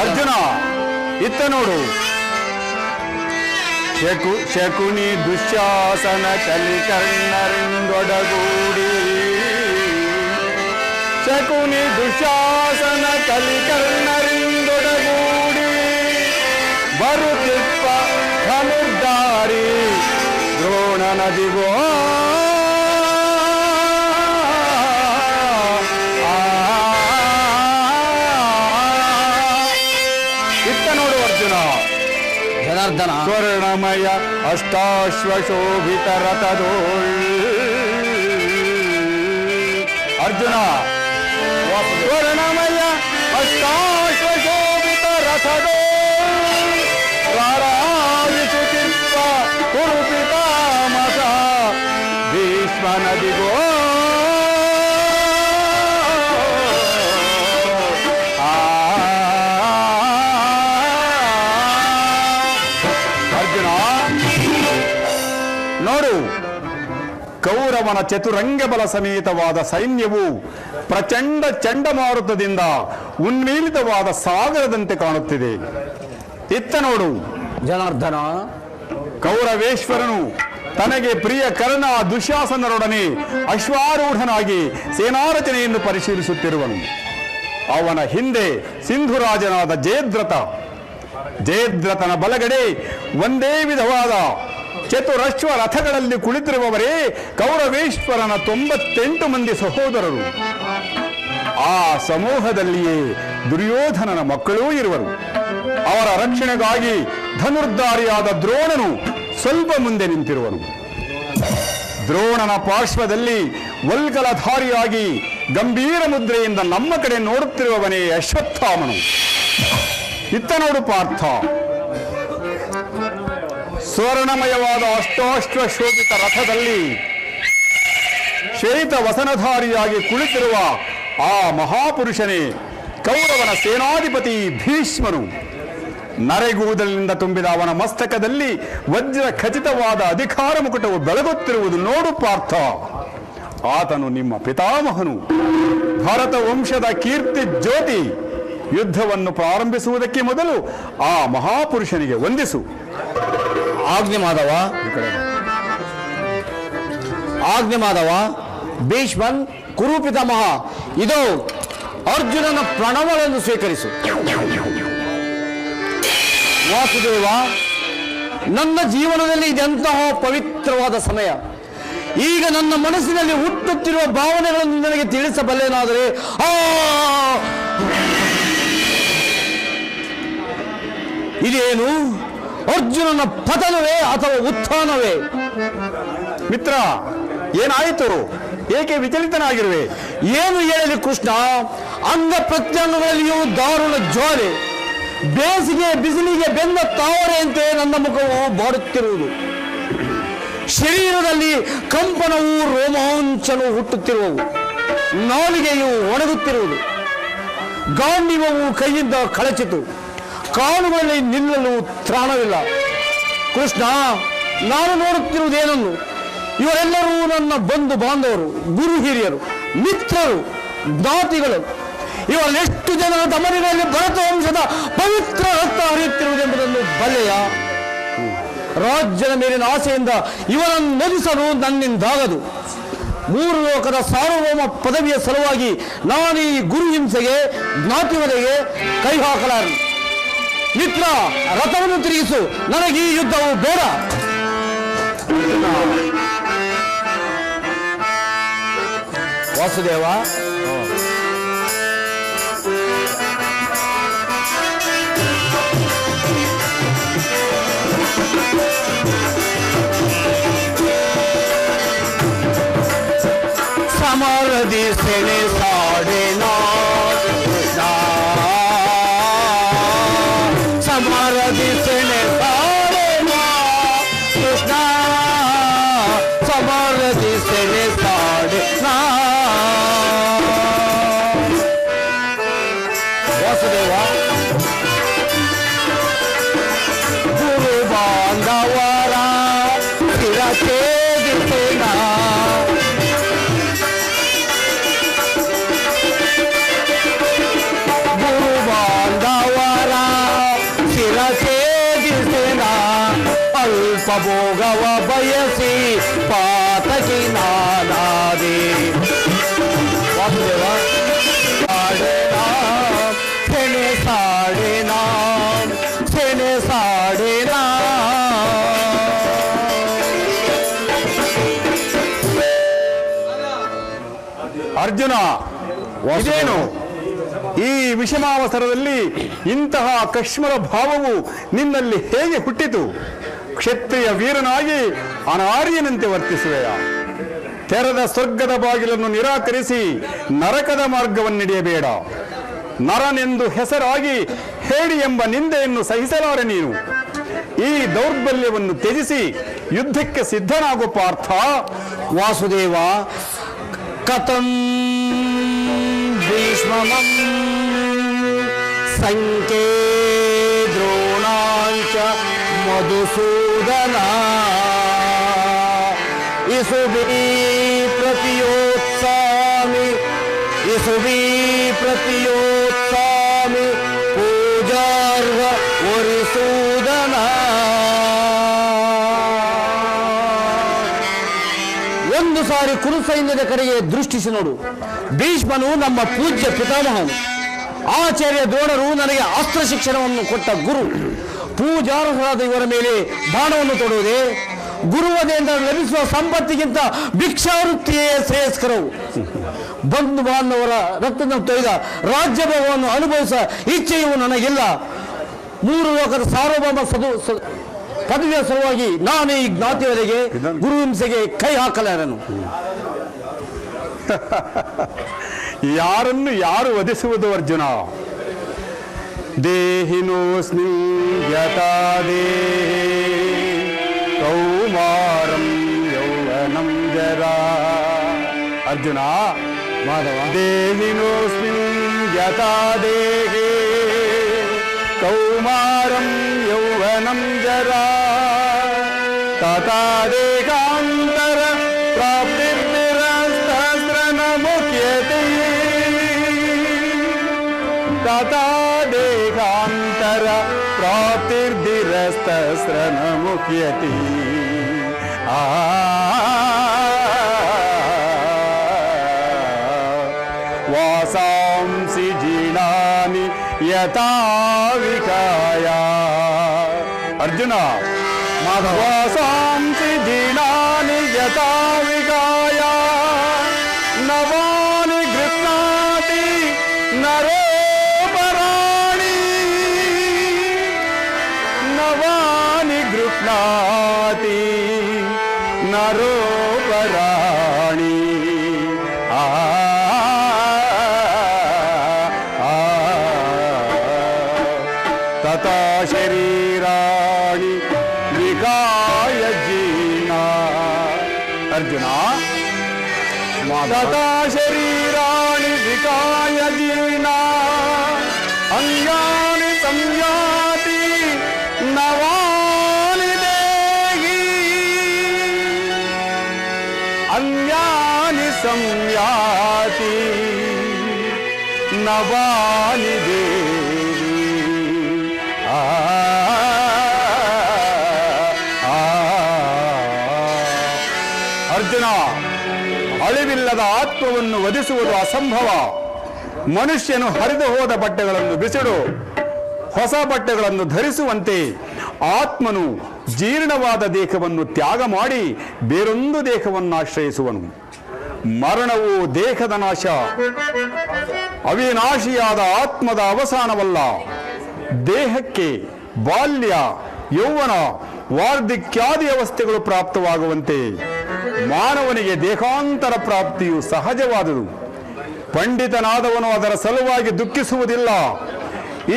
ಅರ್ಜುನ ಇತ್ತ ನೋಡು. ಶಕುನಿ ದುಶ್ಯಾಸನ ಕಲಿಕರ್ಣರಿಂದೊಡಗೂಡಿ, ಶಕುನಿ ದುಶ್ಯಾಸನ ಕಲಿಕರ್ಣರಿಂದೊಡಗೂಡಿ ಬರುತ್ತಿಪ್ಪ ಧನುರ್ಧಾರಿ ದ್ರೋಣನದಿಗೋ. ಇತ್ತ ನೋಡು ಅರ್ಜುನ. ಜನಾರ್ದನ, ಸ್ವರ್ಣಮಯ ಅಷ್ಟಾಶ್ವಶೋಭಿತ ರಥದೋಳ್. ಅರ್ಜುನ, ಸ್ವರ್ಣಮಯ ಅಷ್ಟಾಶ್ವಶೋಭಿತ ರಥದೋಳ್ ರಾರಾಯಿಸುತ್ತಿಪ್ಪ ಕುರುಪಿತಾಮಸ ಭೀಷ್ಮ ನದಿಗೋ. ನೋಡು, ಕೌರವನ ಚತುರಂಗ ಬಲ ಸಮೇತವಾದ ಸೈನ್ಯವು ಪ್ರಚಂಡ ಚಂಡಮಾರುತದಿಂದ ಉನ್ಮೀಲಿತವಾದ ಸಾಗರದಂತೆ ಕಾಣುತ್ತಿದೆ. ಇತ್ತ ನೋಡು ಜನಾರ್ದನ, ಕೌರವೇಶ್ವರನು ತನಗೆ ಪ್ರಿಯ ಕರ್ಣ ದುಶ್ಯಾಸನರೊಡನೆ ಅಶ್ವಾರೂಢನಾಗಿ ಸೇನಾರಚನೆಯನ್ನು ಪರಿಶೀಲಿಸುತ್ತಿರುವನು. ಅವನ ಹಿಂದೆ ಸಿಂಧುರಾಜನಾದ ಜಯದ್ರಥನ ಬಲಗಡೆ ಒಂದೇ ವಿಧವಾದ ಚತುರಶ್ವ ರಥಗಳಲ್ಲಿ ಕುಳಿತಿರುವವರೇ ಕೌರವೇಶ್ವರನ 98 ಮಂದಿ ಸಹೋದರರು. ಆ ಸಮೂಹದಲ್ಲಿಯೇ ದುರ್ಯೋಧನನ ಮಕ್ಕಳೂ ಇರುವರು. ಅವರ ರಕ್ಷಣೆಗಾಗಿ ಧನುರ್ಧಾರಿಯಾದ ದ್ರೋಣನು ಸ್ವಲ್ಪ ಮುಂದೆ ನಿಂತಿರುವನು. ದ್ರೋಣನ ಪಾರ್ಶ್ವದಲ್ಲಿ ವಲ್ಕಲಧಾರಿಯಾಗಿ ಗಂಭೀರ ಮುದ್ರೆಯಿಂದ ನಮ್ಮ ಕಡೆ ನೋಡುತ್ತಿರುವವನೇ ಅಶ್ವತ್ಥಾಮನು. ಇತ್ತ ನೋಡು ಪಾರ್ಥ, ಸ್ವರ್ಣಮಯವಾದ ಅಷ್ಟಾಶ್ವ ಶೋಭಿತ ರಥದಲ್ಲಿ ಶ್ವೇತ ವಸನಧಾರಿಯಾಗಿ ಕುಳಿತಿರುವ ಆ ಮಹಾಪುರುಷನೇ ಕೌರವನ ಸೇನಾಧಿಪತಿ ಭೀಷ್ಮನು. ನರೆಗೂದಲಿನಿಂದ ತುಂಬಿದ ಅವನ ಮಸ್ತಕದಲ್ಲಿ ವಜ್ರ ಖಚಿತವಾದ ಅಧಿಕಾರ ಮುಕುಟವು ಬೆಳಗುತ್ತಿರುವುದು ನೋಡು ಪಾರ್ಥ. ಆತನು ನಿಮ್ಮ ಪಿತಾಮಹನು, ಭಾರತ ವಂಶದ ಕೀರ್ತಿ ಜ್ಯೋತಿ. ಯುದ್ಧವನ್ನು ಪ್ರಾರಂಭಿಸುವುದಕ್ಕೆ ಮೊದಲು ಆ ಮಹಾಪುರುಷನಿಗೆ ವಂದಿಸು. ಆಜ್ಞೆ ಮಾಧವ. ಭೀಷ್ಮನ್ ಕುರುಪಿತಾಮಹ, ಇದು ಅರ್ಜುನನ ಪ್ರಣವಗಳನ್ನು ಸ್ವೀಕರಿಸು. ವಾಸುದೇವ, ನನ್ನ ಜೀವನದಲ್ಲಿ ಇದೆಂತಹ ಪವಿತ್ರವಾದ ಸಮಯ. ಈಗ ನನ್ನ ಮನಸ್ಸಿನಲ್ಲಿ ಹುಟ್ಟುತ್ತಿರುವ ಭಾವನೆಗಳನ್ನು ನನಗೆ ತಿಳಿಸಬಲ್ಲೇನಾದರೆ ಇದೇನು ಅರ್ಜುನನ ಪತನವೇ ಅಥವಾ ಉತ್ಥಾನವೇ? ಮಿತ್ರ, ಏನಾಯಿತು? ಏಕೆ ವಿಚಲಿತನಾಗಿರುವೆ? ಏನು ಹೇಳಲಿ ಕೃಷ್ಣ, ಅಂಗ ಪ್ರತ್ಯಂಗಗಳಲ್ಲಿಯೂ ದಾರುಣ ಜ್ವಾಲೆ, ಬೇಸಿಗೆ ಬಿಸಿಲಿಗೆ ಬೆಂದ ತಾವರೆಯಂತೆ ನನ್ನ ಮುಖವು ಬಾಡುತ್ತಿರುವುದು. ಶರೀರದಲ್ಲಿ ಕಂಪನವು ರೋಮಾಂಚನವು ಹುಟ್ಟುತ್ತಿರುವವು, ನಾಲಿಗೆಯು ಒಣಗುತ್ತಿರುವುದು, ಗಾಂಡಿವವು ಕೈಯಿಂದ ಕಳಚಿತು, ಕಾಲುಗಳಲ್ಲಿ ನಿಲ್ಲಲು ತ್ರಾಣವಿಲ್ಲ. ಕೃಷ್ಣ, ನಾನು ನೋಡುತ್ತಿರುವುದೇನನ್ನು? ಇವರೆಲ್ಲರೂ ನನ್ನ ಬಂಧು ಬಾಂಧವರು, ಗುರು ಹಿರಿಯರು, ಮಿತ್ರರು, ಜ್ಞಾತಿಗಳು. ಇವರೆಷ್ಟು ಜನರ ದಮನಿಗಳಲ್ಲಿ ಭರತ ವಂಶದ ಪವಿತ್ರ ರಕ್ತ ಹರಿಯುತ್ತಿರುವುದೆಂಬುದನ್ನು ಬಲ್ಲೆಯ? ರಾಜ್ಯದ ಮೇಲಿನ ಆಸೆಯಿಂದ ಇವರನ್ನು ನದಿಸಲು ನನ್ನಿಂದಾಗದು. 3 ಲೋಕದ ಸಾರ್ವಭೌಮ ಪದವಿಯ ಸಲುವಾಗಿ ನಾನು ಈ ಗುರು ಹಿಂಸೆಗೆ ಜ್ಞಾತಿವರೆಗೆ ಕೈ ಹಾಕಲಾರೆ. ಮಿತ್ರ, ರಥವನ್ನು ತಿರುಗಿಸು, ನನಗೆ ಈ ಯುದ್ಧವು ಬೇಡ. ವಾಸುದೇವ, ಸಮರದಿ ಸೆಣೆ ಸಾಡೆನ ಸಮರದಿ ಸೆಣೆ ಸಾಡೆನ ಕೃಷ್ಣ, ಸಮರದಿ ಸೆಣೆ ಸಾಡೆನ. ವಾಸುದೇವ, ಗುರು ಬಾಂಧವರ ಶಿರಛೇದಿಸೇನ, ಗುರು ಬಾಂಧವರ ಶಿರಛೇದಿಸೇನ. ಅಲ್ಪ ಭೋಗವ ಬಯಸಿ ಪಾತಕಿ ನಾನಾದೆ. ವಾಸುದೇವ, ಸೆಣೆ ಸಾಡೆನ, ಸೆಣೆ ಸಾಡೆನ. ಅರ್ಜುನ, ಇದೇನು ಈ ವಿಷಮಾವಸರದಲ್ಲಿ ಇಂತಹ ಕಶ್ಮಲ ಭಾವವು ನಿನ್ನಲ್ಲಿ ಹೇಗೆ ಹುಟ್ಟಿತು? ಕ್ಷತ್ರಿಯ ವೀರನಾಗಿ ಅನಾರ್ಯನಂತೆ ವರ್ತಿಸುವೆಯ? ತೆರೆದ ಸ್ವರ್ಗದ ಬಾಗಿಲನ್ನು ನಿರಾಕರಿಸಿ ನರಕದ ಮಾರ್ಗವನ್ನಿಡಿಯಬೇಡ. ನರನೆಂದು ಹೆಸರಾಗಿ ಹೇಳಿ ಎಂಬ ನಿಂದೆಯನ್ನು ಸಹಿಸಲಾರೆ ನೀನು. ಈ ದೌರ್ಬಲ್ಯವನ್ನು ತ್ಯಜಿಸಿ ಯುದ್ಧಕ್ಕೆ ಸಿದ್ಧನಾಗು ಪಾರ್ಥ. ವಾಸುದೇವ, ಕಥಂ ಭೀಷ್ಮಮಂ ಸಂಕೇ ದ್ರೋಣಾಂಚ ಮಧುಸೂದನ ಇಸುಬಿ ಪ್ರತಿಯೋತ್ಸಾಮಿ, ಇಸುಬಿ ಪ್ರತಿಯೋತ್ಸಾಮಿ ಪೂಜಾರ್ಹ ವರಿಸೂದನ. ಒಂದು ಸಾರಿ ಕುರು ಸೈನ್ಯದ ಕಡೆಗೆ ದೃಷ್ಟಿಸಿ ನೋಡು. ಭೀಷ್ಮನು ನಮ್ಮ ಪೂಜ್ಯ ಪಿತಾಮಹನು. ಆಚಾರ್ಯ ದ್ರೋಣರು ನನಗೆ ಅಸ್ತ್ರ ಶಿಕ್ಷಣವನ್ನು ಕೊಟ್ಟ ಗುರು. ಪೂಜಾರ್ಹರಾದ ಇವರ ಮೇಲೆ ಬಾಣವನ್ನು ತೊಡುವುದೇ? ಗುರುವದೆಯಿಂದ ಲಭಿಸುವ ಸಂಪತ್ತಿಗಿಂತ ಭಿಕ್ಷಾವೃತ್ತಿಯೇ ಶ್ರೇಯಸ್ಕರವು. ಬಂಧು ಬಾಂಧವರ ರಕ್ತದ ತೊಯ್ದ ರಾಜ್ಯಭಾಗವನ್ನು ಅನುಭವಿಸುವ ಇಚ್ಛೆಯೂ ನನಗಿಲ್ಲ. 3 ಲೋಕದ ಸಾರ್ವಭೌಮ ಪದವಿಯ ಸಲುವಾಗಿ ನಾನು ಈ ಜ್ಞಾತಿಯವರೆಗೆ ಗುರು ಹಿಂಸೆಗೆ ಕೈ ಹಾಕಲಾರನು. ಯಾರನ್ನು ಯಾರು ವಧಿಸುವುದು ಅರ್ಜುನ? ದೇಹಿನೋಸ್ಮಿನ್ ಯಥಾ ದೇಹಿ ಕೌಮಾರಂ ಯೌವನಂ ಜರಾ. ಅರ್ಜುನ, ಮಾಧವ, ದೇಹಿನೋಸ್ಮಿನ್ ಯಥಾ ದೇಹಿ ಕೌಮಾರಂ ಯೌವನಂ ಜರಾ ತಥಾ ದೇಹಾಂತರ ಪ್ರಾಪ್ತಿರ್ನಿರಸ್ತಸ್ತ್ರನ ಮುಖ್ಯತೆ. ತಥಾ ದೇಹಾಂತರ ಪ್ರಾಪ್ತಿರ್ದಿರಸ್ತಸ್ತ್ರನ ಮುಖ್ಯತೆ. ವಾಸಾಂಸಿ ಜೀರ್ಣಾನಿ ಯಥಾ ವಿಕಾಯ. ಅರ್ಜುನ, ವಾಸಾಂಸಿ ಜೀರ್ಣಾನಿ ಯಥಾ ವಿಕಾಯ ನವಾನಿ ಗೃಹ್ಣಾತಿ ನರೋಪರಾಣಿ. ನವಾನಿ ಗೃಹ್ಣಾತಿ ನರೋಪರಾಣಿ. ತಥಾ ಶರೀರಾಣಿ ವಿಕಾಯ ಜೀರ್ಣ. ಅರ್ಜುನ, ತಥಾ ಶರೀರಾಣಿ ವಿಕಾಯ ಜೀರ್ಣ ಅಂಗಾನಿ ಸಂಯಾತಿ ನವಾನಿ ದೇಹಿ. ಅನ್ಯಾನಿ ಸಂಯಾತಿ ನವಾನಿ ದೇವಿ ಅರ್ಜುನ, ಅಳಿವಿಲ್ಲದ ಆತ್ಮವನ್ನು ವಧಿಸುವುದು ಅಸಂಭವ. ಮನುಷ್ಯನು ಹರಿದು ಹೋದ ಬಟ್ಟೆಗಳನ್ನು ಬಿಸಿಡು, ಹೊಸ ಬಟ್ಟೆಗಳನ್ನು ಧರಿಸುವಂತೆ ಆತ್ಮನು ಜೀರ್ಣವಾದ ದೇಹವನ್ನು ತ್ಯಾಗ ಮಾಡಿ ಬೇರೊಂದು ದೇಹವನ್ನು ಆಶ್ರಯಿಸುವನು. ಮರಣವು ದೇಹದ ನಾಶ, ಅವಿನಾಶಿಯಾದ ಆತ್ಮದ ಅವಸಾನವಲ್ಲ. ದೇಹಕ್ಕೆ ಬಾಲ್ಯ, ಯೌವನ, ವಾರ್ಧಕ್ಯಾದಿ ಅವಸ್ಥೆಗಳು ಪ್ರಾಪ್ತವಾಗುವಂತೆ ಮಾನವನಿಗೆ ದೇಹಾಂತರ ಪ್ರಾಪ್ತಿಯು ಸಹಜವಾದುದು. ಪಂಡಿತನಾದವನು ಅದರ ಸಲುವಾಗಿ ದುಃಖಿಸುವುದಿಲ್ಲ.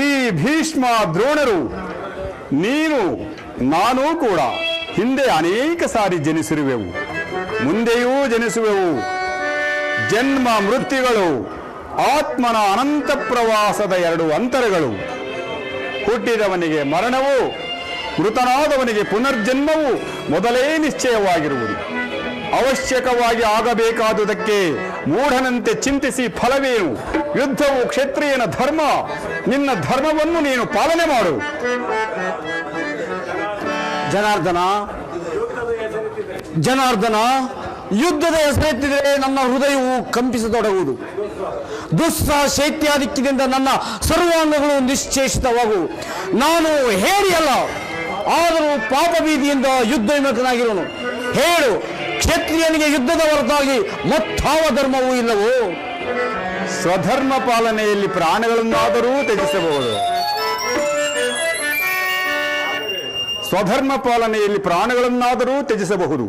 ಈ ಭೀಷ್ಮ, ದ್ರೋಣರು, ನೀನು, ನಾನೂ ಕೂಡ ಹಿಂದೆ ಅನೇಕ ಸಾರಿ ಜನಿಸಿರುವೆವು, ಮುಂದೆಯೂ ಜನಿಸುವೆವು. ಜನ್ಮ ಮೃತ್ಯುಗಳು ಆತ್ಮನ ಅನಂತ ಪ್ರವಾಸದ ಎರಡು ಅಂತರಗಳು. ಹುಟ್ಟಿದವನಿಗೆ ಮರಣವು, ಮೃತನಾದವನಿಗೆ ಪುನರ್ಜನ್ಮವು ಮೊದಲೇ ನಿಶ್ಚಯವಾಗಿರುವುದು. ಅವಶ್ಯಕವಾಗಿ ಆಗಬೇಕಾದುದಕ್ಕೆ ಮೂಢನಂತೆ ಚಿಂತಿಸಿ ಫಲವೇನು? ಯುದ್ಧವು ಕ್ಷತ್ರಿಯನ ಧರ್ಮ. ನಿನ್ನ ಧರ್ಮವನ್ನು ನೀನು ಪಾಲನೆ ಮಾಡು. ಜನಾರ್ದನ, ಯುದ್ಧದ ಹೆಸರೆತ್ತಿದರೆ ನನ್ನ ಹೃದಯವು ಕಂಪಿಸತೊಡಗುವುದು. ದುಸ್ಸಹ ಶೈತ್ಯಾಧಿಕ್ಯದಿಂದ ನನ್ನ ಸರ್ವಾಂಗಗಳು ನಿಶ್ಚೇಷಿತವಾಗುವು. ನಾನು ಹೇಳಿಯಲ್ಲ, ಆದರೂ ಪಾಪ ಭೀತಿಯಿಂದ ಯುದ್ಧ ವಿಮುಖನಾಗಿರುವನು. ಹೇಳು, ಕ್ಷತ್ರಿಯನಿಗೆ ಯುದ್ಧದ ಹೊರತಾಗಿ ಮತ್ತಾವ ಧರ್ಮವೂ ಇಲ್ಲವೋ? ಸ್ವಧರ್ಮ ಪಾಲನೆಯಲ್ಲಿ ಪ್ರಾಣಗಳನ್ನಾದರೂ ತ್ಯಜಿಸಬಹುದು. ಸ್ವಧರ್ಮ ಪಾಲನೆಯಲ್ಲಿ ಪ್ರಾಣಗಳನ್ನಾದರೂ ತ್ಯಜಿಸಬಹುದು,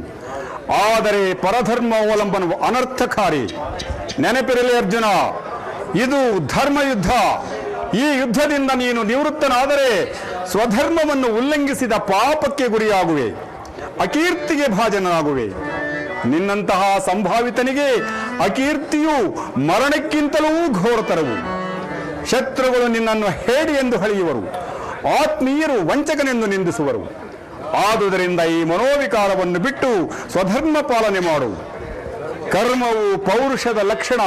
ಆದರೆ ಪರಧರ್ಮ ಅವಲಂಬನವು ಅನರ್ಥಕಾರಿ. ನೆನಪಿರಲಿ ಅರ್ಜುನ, ಇದು ಧರ್ಮಯುದ್ಧ. ಈ ಯುದ್ಧದಿಂದ ನೀನು ನಿವೃತ್ತನಾದರೆ ಸ್ವಧರ್ಮವನ್ನು ಉಲ್ಲಂಘಿಸಿದ ಪಾಪಕ್ಕೆ ಗುರಿಯಾಗುವೆ, ಅಕೀರ್ತಿಗೆ ಭಾಜನನಾಗುವೆ. ನಿನ್ನಂತಹ ಸಂಭಾವಿತನಿಗೆ ಅಕೀರ್ತಿಯು ಮರಣಕ್ಕಿಂತಲೂ ಘೋರತರವು. ಶತ್ರುಗಳು ನಿನ್ನನ್ನು ಹೇಡಿ ಎಂದು ಹಳೆಯುವರು, ಆತ್ಮೀಯರು ವಂಚಕನೆಂದು ನಿಂದಿಸುವರು. ಆದುದರಿಂದ ಈ ಮನೋವಿಕಾರವನ್ನು ಬಿಟ್ಟು ಸ್ವಧರ್ಮ ಪಾಲನೆ ಮಾಡು. ಕರ್ಮವು ಪೌರುಷದ ಲಕ್ಷಣ.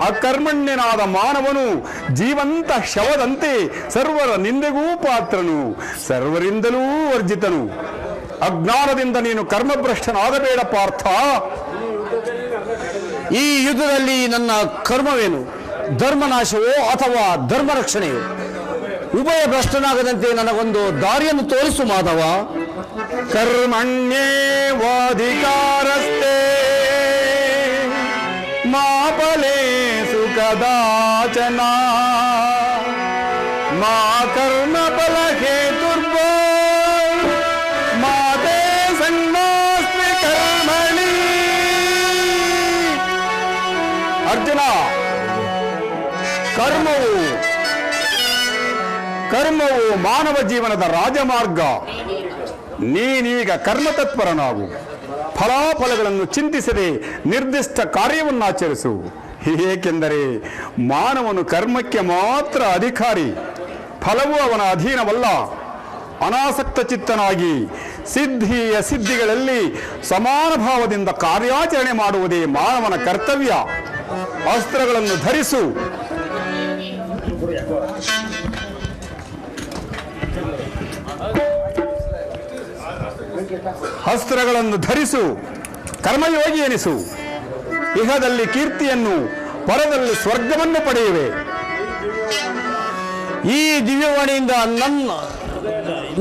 ಅಕರ್ಮಣ್ಯನಾದ ಮಾನವನು ಜೀವಂತ ಶವದಂತೆ ಸರ್ವರ ನಿಂದೆಗೂ ಪಾತ್ರನು, ಸರ್ವರಿಂದಲೂ ವರ್ಜಿತನು. ಅಜ್ಞಾನದಿಂದ ನೀನು ಕರ್ಮಭ್ರಷ್ಟನಾಗಬೇಡ ಪಾರ್ಥ. ಈ ಯುದ್ಧದಲ್ಲಿ ನನ್ನ ಕರ್ಮವೇನು? ಧರ್ಮನಾಶವೋ ಅಥವಾ ಧರ್ಮ ರಕ್ಷಣೆಯೋ? ಉಭಯ ಭ್ರಷ್ಟನಾಗದಂತೆ ನನಗೊಂದು ದಾರಿಯನ್ನು ತೋರಿಸು ಮಾಧವ. ಕರ್ಮಣ್ಯೇವಾಧಿಕಾರಸ್ತೆ ಮಾ ಫಲೇಷು ಕದಾಚನ ಮಾ ಕರ್ಮ ಫಲ ಹೇತುರ್ಭೋ ಮಾ ತೇ ಸಂಗೋಸ್ಮಿ ಕರ್ಮಣಿ. ಅರ್ಜುನ, ಕರ್ಮವು ಮಾನವ ಜೀವನದ ರಾಜಮಾರ್ಗ. ನೀನೀಗ ಕರ್ಮತತ್ಪರನಾಗು. ಫಲಾಫಲಗಳನ್ನು ಚಿಂತಿಸದೆ ನಿರ್ದಿಷ್ಟ ಕಾರ್ಯವನ್ನು ಆಚರಿಸು. ಏಕೆಂದರೆ ಮಾನವನು ಕರ್ಮಕ್ಕೆ ಮಾತ್ರ ಅಧಿಕಾರಿ, ಫಲವು ಅವನ ಅಧೀನವಲ್ಲ. ಅನಾಸಕ್ತ ಚಿತ್ತನಾಗಿ ಸಿದ್ಧಿ ಅಸಿದ್ಧಿಗಳಲ್ಲಿ ಸಮಾನ ಭಾವದಿಂದ ಕಾರ್ಯಾಚರಣೆ ಮಾಡುವುದೇ ಮಾನವನ ಕರ್ತವ್ಯ. ಅಸ್ತ್ರಗಳನ್ನು ಧರಿಸು. ಅಸ್ತ್ರಗಳನ್ನು ಧರಿಸು, ಕರ್ಮಯೋಗಿ ಎನಿಸು. ಇಹದಲ್ಲಿ ಕೀರ್ತಿಯನ್ನು, ಪರದಲ್ಲಿ ಸ್ವರ್ಗವನ್ನು ಪಡೆಯುವೆ. ಈ ದಿವ್ಯವಾಣಿಯಿಂದ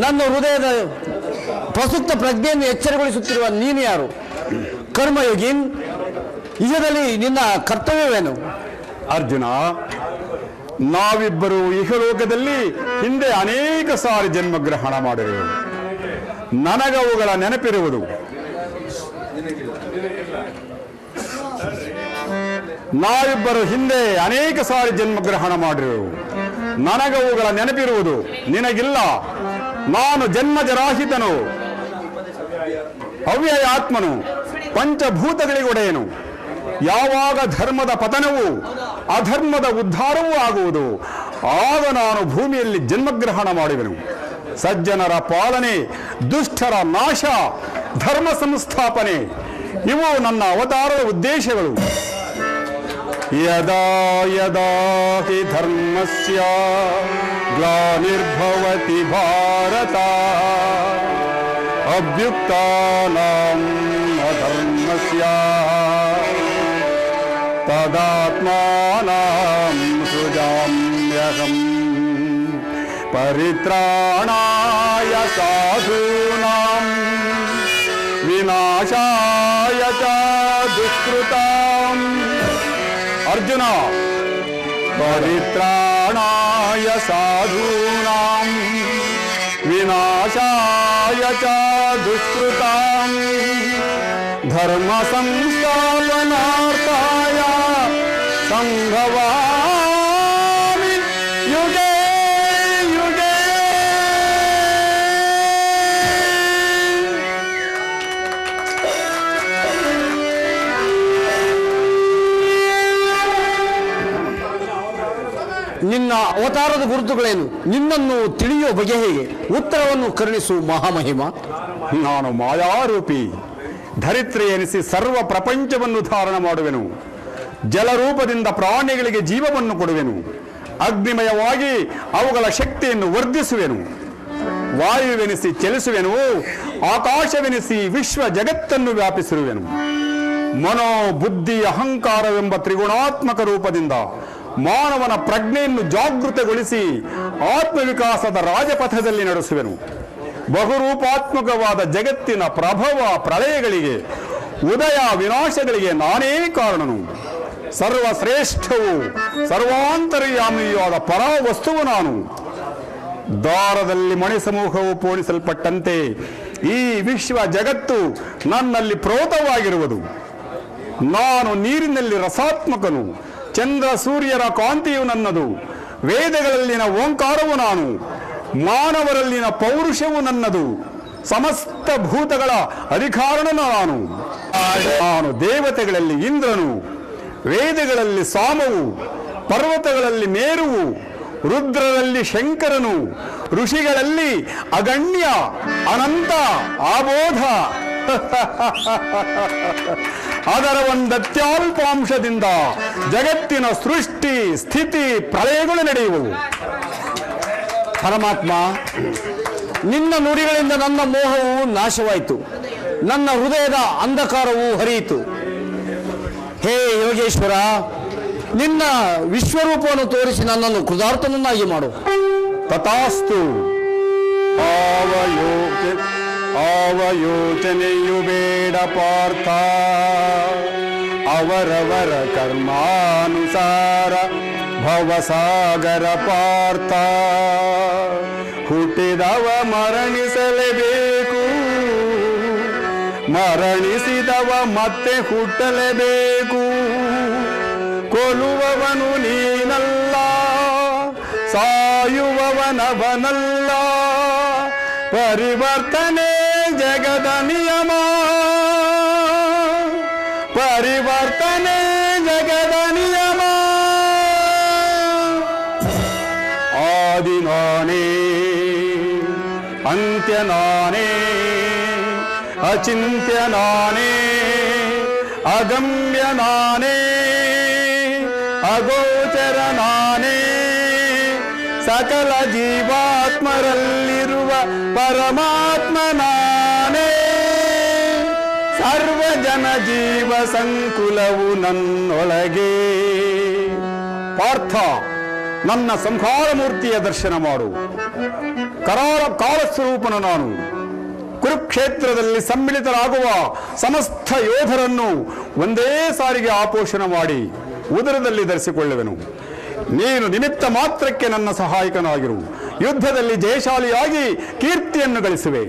ನನ್ನ ಹೃದಯದ ಪ್ರಸುಪ್ತ ಪ್ರಜ್ಞೆಯನ್ನು ಎಚ್ಚರಗೊಳಿಸುತ್ತಿರುವ ನೀನು ಯಾರು? ಕರ್ಮಯೋಗಿನ್, ಇಹದಲ್ಲಿ ನಿನ್ನ ಕರ್ತವ್ಯವೇನು? ಅರ್ಜುನ, ನಾವಿಬ್ಬರು ಇಹಲೋಕದಲ್ಲಿ ಹಿಂದೆ ಅನೇಕ ಸಾರಿ ಜನ್ಮಗ್ರಹಣ ಮಾಡಿರುವೆವು. ನನಗವುಗಳ ನೆನಪಿರುವುದು. ನಾವಿಬ್ಬರು ಹಿಂದೆ ಅನೇಕ ಸಾರಿ ಜನ್ಮಗ್ರಹಣ ಮಾಡಿರುವೆವು. ನನಗವುಗಳ ನೆನಪಿರುವುದು, ನಿನಗಿಲ್ಲ. ನಾನು ಜನ್ಮಜರಾಹಿತನು, ಅವ್ಯಯ ಆತ್ಮನು, ಪಂಚಭೂತಗಳಿಗೊಡೆಯನು. ಯಾವಾಗ ಧರ್ಮದ ಪತನವು ಅಧರ್ಮದ ಉದ್ಧಾರವೂ ಆಗುವುದು, ಆಗ ನಾನು ಭೂಮಿಯಲ್ಲಿ ಜನ್ಮಗ್ರಹಣ ಮಾಡುವೆನು. ಸಜ್ಜನರ ಪಾಲನೆ, ದುಷ್ಟರ ನಾಶ, ಧರ್ಮ ಸಂಸ್ಥಾಪನೆ ಇವು ನನ್ನ ಅವತಾರದ ಉದ್ದೇಶಗಳು. ಯದಾ ಯದಾ ಹಿ ಧರ್ಮಸ್ಯ ಗ್ಲಾನಿರ್ಭವತಿ ಭಾರತ ಅಭ್ಯುಕ್ತಾನಾಂ ಅಧರ್ಮಸ್ಯ ತದಾತ್ಮಾನಾಂ ಸೃಜಾಮ್ಯಹಂ ಪರಿತ್ರಾಣಾಯ ಸಾಧೂನಾಂ ವಿನಾಶಾಯ ಚ ದುಷ್ಕೃತಾಂ. ಅರ್ಜುನ, ಪರಿತ್ರಾಣಾಯ ಸಾಧೂನಾಂ ವಿನಾಶಾಯ ಚ ದುಷ್ಕೃತಾಂ ಧರ್ಮ ಸಂಸ್ಥಾಪನಾರ್ಥಾಯ ಸಂಭವಾಮಿ ಯುಗೇ ಯುಗೇ. ನಿನ್ನ ಅವತಾರದ ಗುರುತುಗಳೇನು? ನಿನ್ನನ್ನು ತಿಳಿಯುವ ಬಗೆ ಹೇಗೆ? ಉತ್ತರವನ್ನು ಕರುಣಿಸು ಮಹಾಮಹಿಮ. ನಾನು ಮಾಯಾರೂಪಿ, ಧರಿತ್ರಿ ಎನಿಸಿ ಸರ್ವ ಪ್ರಪಂಚವನ್ನು ಧಾರಣ ಮಾಡುವೆನು. ಜಲರೂಪದಿಂದ ಪ್ರಾಣಿಗಳಿಗೆ ಜೀವವನ್ನು ಕೊಡುವೆನು. ಅಗ್ನಿಮಯವಾಗಿ ಅವುಗಳ ಶಕ್ತಿಯನ್ನು ವರ್ಧಿಸುವೆನು. ವಾಯುವೆನಿಸಿ ಚಲಿಸುವೆನು. ಆಕಾಶವೆನಿಸಿ ವಿಶ್ವ ಜಗತ್ತನ್ನು ವ್ಯಾಪಿಸಿರುವೆನು. ಮನೋ ಬುದ್ಧಿ ಅಹಂಕಾರವೆಂಬ ತ್ರಿಗುಣಾತ್ಮಕ ರೂಪದಿಂದ ಮಾನವನ ಪ್ರಜ್ಞೆಯನ್ನು ಜಾಗೃತಗೊಳಿಸಿ ಆತ್ಮವಿಕಾಸದ ರಾಜಪಥದಲ್ಲಿ ನಡೆಸುವೆನು. ಬಹುರೂಪಾತ್ಮಕವಾದ ಜಗತ್ತಿನ ಪ್ರಭವ ಪ್ರಳಯಗಳಿಗೆ, ಉದಯ ವಿನಾಶಗಳಿಗೆ ನಾನೇ ಕಾರಣನು. ಸರ್ವಶ್ರೇಷ್ಠವು ಸರ್ವಾಂತರ್ಯಾಮಿಯಾದ ಪರಾವಸ್ತುವು ನಾನು. ದಾರದಲ್ಲಿ ಮಣಿ ಸಮೂಹವು ಪೋಣಿಸಲ್ಪಟ್ಟಂತೆ ಈ ವಿಶ್ವ ಜಗತ್ತು ನನ್ನಲ್ಲಿ ಪ್ರೋತವಾಗಿರುವುದು. ನಾನು ನೀರಿನಲ್ಲಿ ರಸಾತ್ಮಕನು. ಚಂದ್ರ ಸೂರ್ಯರ ಕಾಂತಿಯು ನನ್ನದು. ವೇದಗಳಲ್ಲಿನ ಓಂಕಾರವು ನಾನು. ಮಾನವರಲ್ಲಿನ ಪೌರುಷವು ನನ್ನದು. ಸಮಸ್ತ ಭೂತಗಳ ಅಧಿಕಾರಣನು ನಾನು. ನಾನು ದೇವತೆಗಳಲ್ಲಿ ಇಂದ್ರನು, ವೇದಗಳಲ್ಲಿ ಸಾಮವು, ಪರ್ವತಗಳಲ್ಲಿ ಮೇರುವು, ರುದ್ರರಲ್ಲಿ ಶಂಕರನು, ಋಷಿಗಳಲ್ಲಿ ಅಗಣ್ಯ ಅನಂತ ಆಬೋಧ. ಅದರ ಒಂದತ್ಯಲ್ಪಾಂಶದಿಂದ ಜಗತ್ತಿನ ಸೃಷ್ಟಿ ಸ್ಥಿತಿ ಪ್ರಳಯಗಳು ನಡೆಯುವವು. ಪರಮಾತ್ಮ, ನಿನ್ನ ನುಡಿಗಳಿಂದ ನನ್ನ ಮೋಹವು ನಾಶವಾಯಿತು. ನನ್ನ ಹೃದಯದ ಅಂಧಕಾರವು ಹರಿಯಿತು. ಹೇ ಯೋಗೇಶ್ವರ, ನಿನ್ನ ವಿಶ್ವರೂಪವನ್ನು ತೋರಿಸಿ ನನ್ನನ್ನು ಕೃತಾರ್ಥನನ್ನಾಗಿ ಮಾಡು. ತಥಾಸ್ತು. ಆವಯೋಚನೆಯು ಬೇಡ ಪಾರ್ಥ, ಅವರವರ ಕರ್ಮಾನುಸಾರ ಭವಸಾಗರ ಪಾರ್ಥ. ಹುಟ್ಟಿದವ ಮರಣಿಸಲೇಬೇಕು, ಮರಣಿಸಿದವ ಮತ್ತೆ ಹುಟ್ಟಲೇಬೇಕು. ಕೊಲ್ಲುವವನು ನೀನಲ್ಲ, ಸಾಯುವವನವನಲ್ಲ. ಪರಿವರ್ತನೆ ಜಗದ ನಿಯಮ, ಪರಿವರ್ತನೆ ಜಗದ ನಿಯಮ. ಆದಿ ನಾನೇ, ಅಂತ್ಯ ನಾನೇ, ಅಚಿಂತ್ಯ ನಾನೇ, ಅಗಮ್ಯ ನಾನೇ, ಅಗೋಚರ ನಾನೇ. ಸಕಲ ಜೀವಾತ್ಮರಲ್ಲಿರುವ ಪರಮಾತ್ಮ ನಾನೇ. ಸರ್ವ ಜನ ಜೀವ ಸಂಕುಲವು ನನ್ನೊಳಗೆ. ಪಾರ್ಥ, ನನ್ನ ಸಂಹಾರ ಮೂರ್ತಿಯ ದರ್ಶನ ಮಾಡು. ಕರಾಳ ಕಾಲಸ್ವರೂಪನು ನಾನು. ಕುರುಕ್ಷೇತ್ರದಲ್ಲಿ ಸಮ್ಮಿಳಿತರಾಗುವ ಸಮಸ್ತ ಯೋಧರನ್ನು ಒಂದೇ ಸಾರಿಗೆ ಆಪೋಷಣ ಮಾಡಿ ಉದರದಲ್ಲಿ ಧರಿಸಿಕೊಳ್ಳುವೆನು. ನೀನು ನಿಮಿತ್ತ ಮಾತ್ರಕ್ಕೆ ನನ್ನ ಸಹಾಯಕನಾಗಿರು. ಯುದ್ಧದಲ್ಲಿ ಜಯಶಾಲಿಯಾಗಿ ಕೀರ್ತಿಯನ್ನು ಗಳಿಸುವೆ.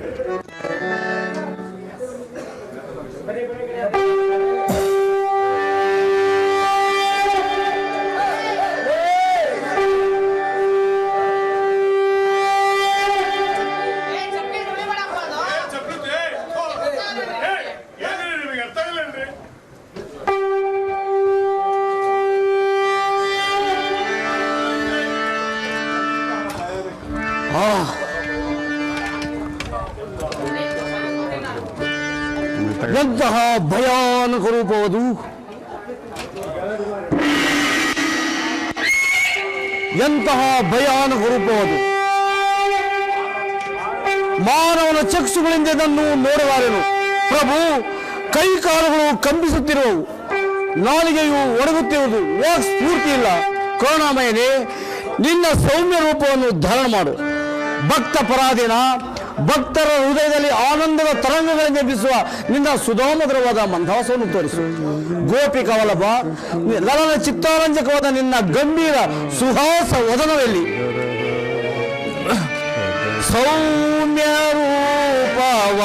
ಎಂತಹ ಭಯಾನಕ ರೂಪವದು. ಎಂತಹ ಭಯಾನಕ ರೂಪವದು. ಮಾನವನ ಚಕ್ಷುಗಳಿಂದ ಇದನ್ನು ನೋಡಲಾರೆನು. ಪ್ರಭು, ಕೈಕಾಲುಗಳು ಕಂಪಿಸುತ್ತಿರುವವು, ನಾಲಿಗೆಯು ಒಣಗುತ್ತಿರುವುದು, ವಾಕ್ ಸ್ಫೂರ್ತಿ ಇಲ್ಲ. ಕರುಣಾಮಯನೇ, ನಿನ್ನ ಸೌಮ್ಯ ರೂಪವನ್ನು ಧಾರಣ ಮಾಡು. ಭಕ್ತ ಪರಾಧೀನ, ಭಕ್ತರ ಹೃದಯದಲ್ಲಿ ಆನಂದದ ತರಂಗಗಳಿಂದ ಎಬ್ಬಿಸುವ ನಿನ್ನ ಸುಧಾಮಧುರವಾದ ಮಂದಹಾಸವನ್ನು ತೋರಿಸು. ಗೋಪಿ ಕವಲಭ, ಲಲನ ಚಿತ್ತಾರಂಜಕವಾದ ನಿನ್ನ ಗಂಭೀರ ಸುಹಾಸ ವದನದಲ್ಲಿ ಸೌಮ್ಯ ರೂಪವ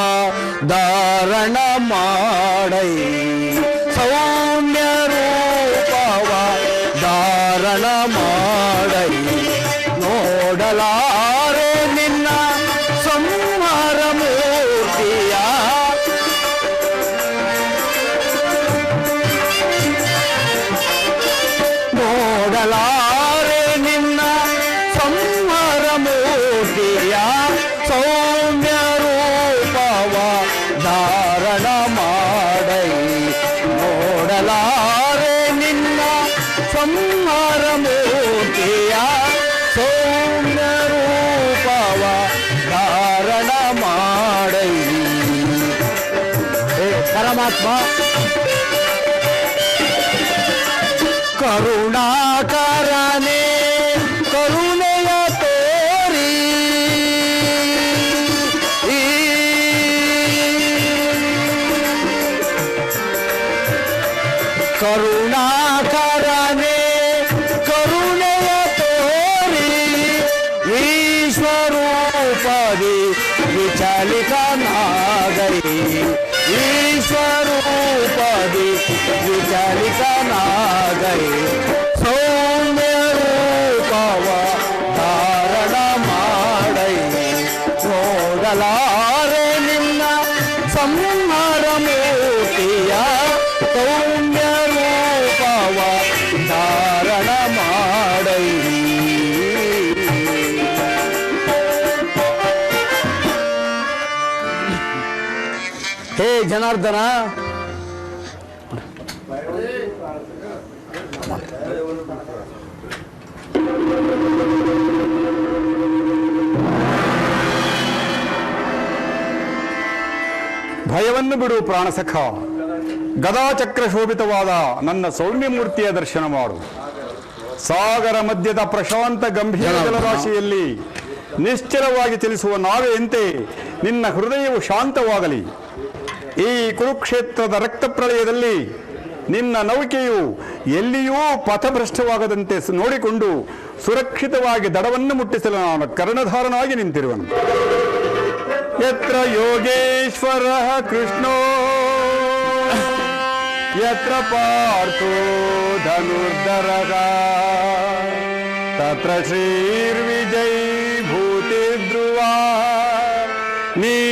ಧಾರಣ ಮಾಡೈ, ಸೌಮ್ಯ ರೂಪವ ಧಾರಣ ಮಾಡೈ. ನೋಡಲಾರೆ ನಿನ್ನ ಸಂಹಾರ ಮೂರ್ತಿಯ, ನೋಡಲಾರೆ ನಿನ್ನ ಸಂಹಾರ ಮೂರ್ತಿಯ. ಸೌಮ್ಯ ರೂಪವ ಧಾರಣ ಮಾಡೈ, ನೋಡಲಾರೆ ನಿನ್ನ ಸಂಹಾರ ಮೂರ್ತಿಯ. ಸೌಮ್ಯ ರೂಪವ ಧಾರಣ ಮಾಡೈ. ಹೇ ಪರಮಾತ್ಮ, ಕರುಣಾಕರನೇ ಕರುಣೆಯ ತೋರಿ, ಕರುಣಾಕರನೇ ಕರುಣೆಯ ತೋರಿ. ಈಶ್ವರೂಪದಿ ವಿಚಲಿತನಾಗೈ, ಈಶ್ವರೂಪದಿ ವಿಚಲಿತನಾಗೈ. ಸೌಮ್ಯ ರೂಪವ ಧಾರಣ ಮಾಡೈ, ನೋಡಲಾರೆ ನಿನ್ನ ಸಂಹಾರ ಮೂರ್ತಿಯ. ಸೌಮ್ಯ ರೂಪವ ಧಾರಣ ಮಾಡೈ. ಹೇ ಜನಾರ್ದನ, ಭಯವನ್ನು ಬಿಡು ಪ್ರಾಣಸಖ. ಗದಾಚಕ್ರ ಶೋಭಿತವಾದ ನನ್ನ ಸೌಮ್ಯ ಮೂರ್ತಿಯ ದರ್ಶನ ಮಾಡು. ಸಾಗರ ಮಧ್ಯದ ಪ್ರಶಾಂತ ಗಂಭೀರ ಜಲರಾಶಿಯಲ್ಲಿ ನಿಶ್ಚಲವಾಗಿ ಚಲಿಸುವ ನಾವೆಯಂತೆ ನಿನ್ನ ಹೃದಯವು ಶಾಂತವಾಗಲಿ. ಈ ಕುರುಕ್ಷೇತ್ರದ ರಕ್ತ ಪ್ರಳಯದಲ್ಲಿ ನಿನ್ನ ನೌಕೆಯು ಎಲ್ಲಿಯೂ ಪಥಭ್ರಷ್ಟವಾಗದಂತೆ ನೋಡಿಕೊಂಡು ಸುರಕ್ಷಿತವಾಗಿ ದಡವನ್ನು ಮುಟ್ಟಿಸಲು ನಾನು ಕರ್ಣಧಾರನಾಗಿ ನಿಂತಿರುವನು. ಯತ್ರ ಯೋಗೇಶ್ವರ ಕೃಷ್ಣೋ ಯತ್ರ ಪಾರ್ಥೋ ಧನುರ್ಧರಃ ತತ್ರ ಶ್ರೀರ್ವಿಜೈ ಭೂತಿರ್ಧ್ರುವ ನೀತಿರ್ಮತಿರ್ಮಮ.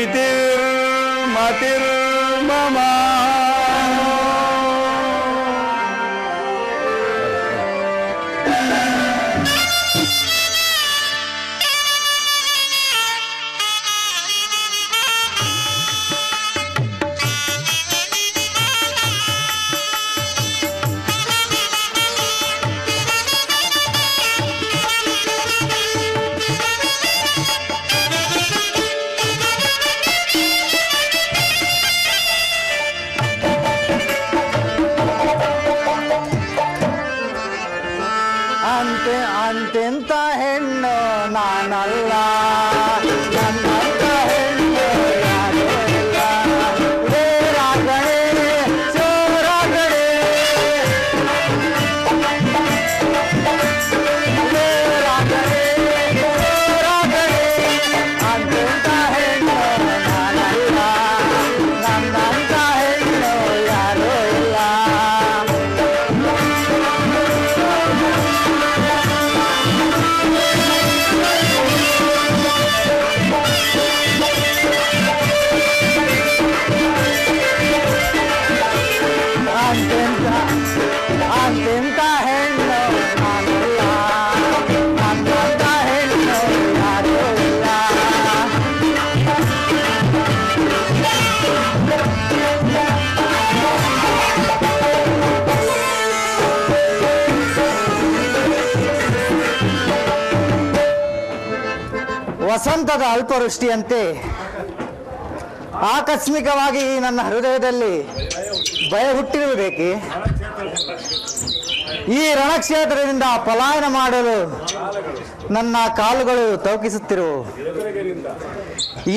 ಅಂತೆಂತ ಹೆಣ್ಣು ನಾನಲ್ಲ, ನನ್ನಂತ ಹೆಣ್ಣು ಯಾರೂ ಇಲ್ಲ. ದೇವರಾಗಣೆ ಚೋರಾಗಣೆ, ದೇವರಾಗಣೆ ಚೋರಾಗಣೆ. ಅಂತೆಂತ ಹೆಣ್ಣು ನಾನಲ್ಲ, ನನ್ನಂತ ಹೆಣ್ಣು ಯಾರೂ ಇಲ್ಲ. ವಸಂತದ ಅಲ್ಪವೃಷ್ಟಿಯಂತೆ ಆಕಸ್ಮಿಕವಾಗಿ ನನ್ನ ಹೃದಯದಲ್ಲಿ ಭಯ ಹುಟ್ಟಿರುವುದೇಕೆ? ಈ ರಣಕ್ಷೇತ್ರದಿಂದ ಪಲಾಯನ ಮಾಡಲು ನನ್ನ ಕಾಲುಗಳು ತವಕಿಸುತ್ತಿರುವು.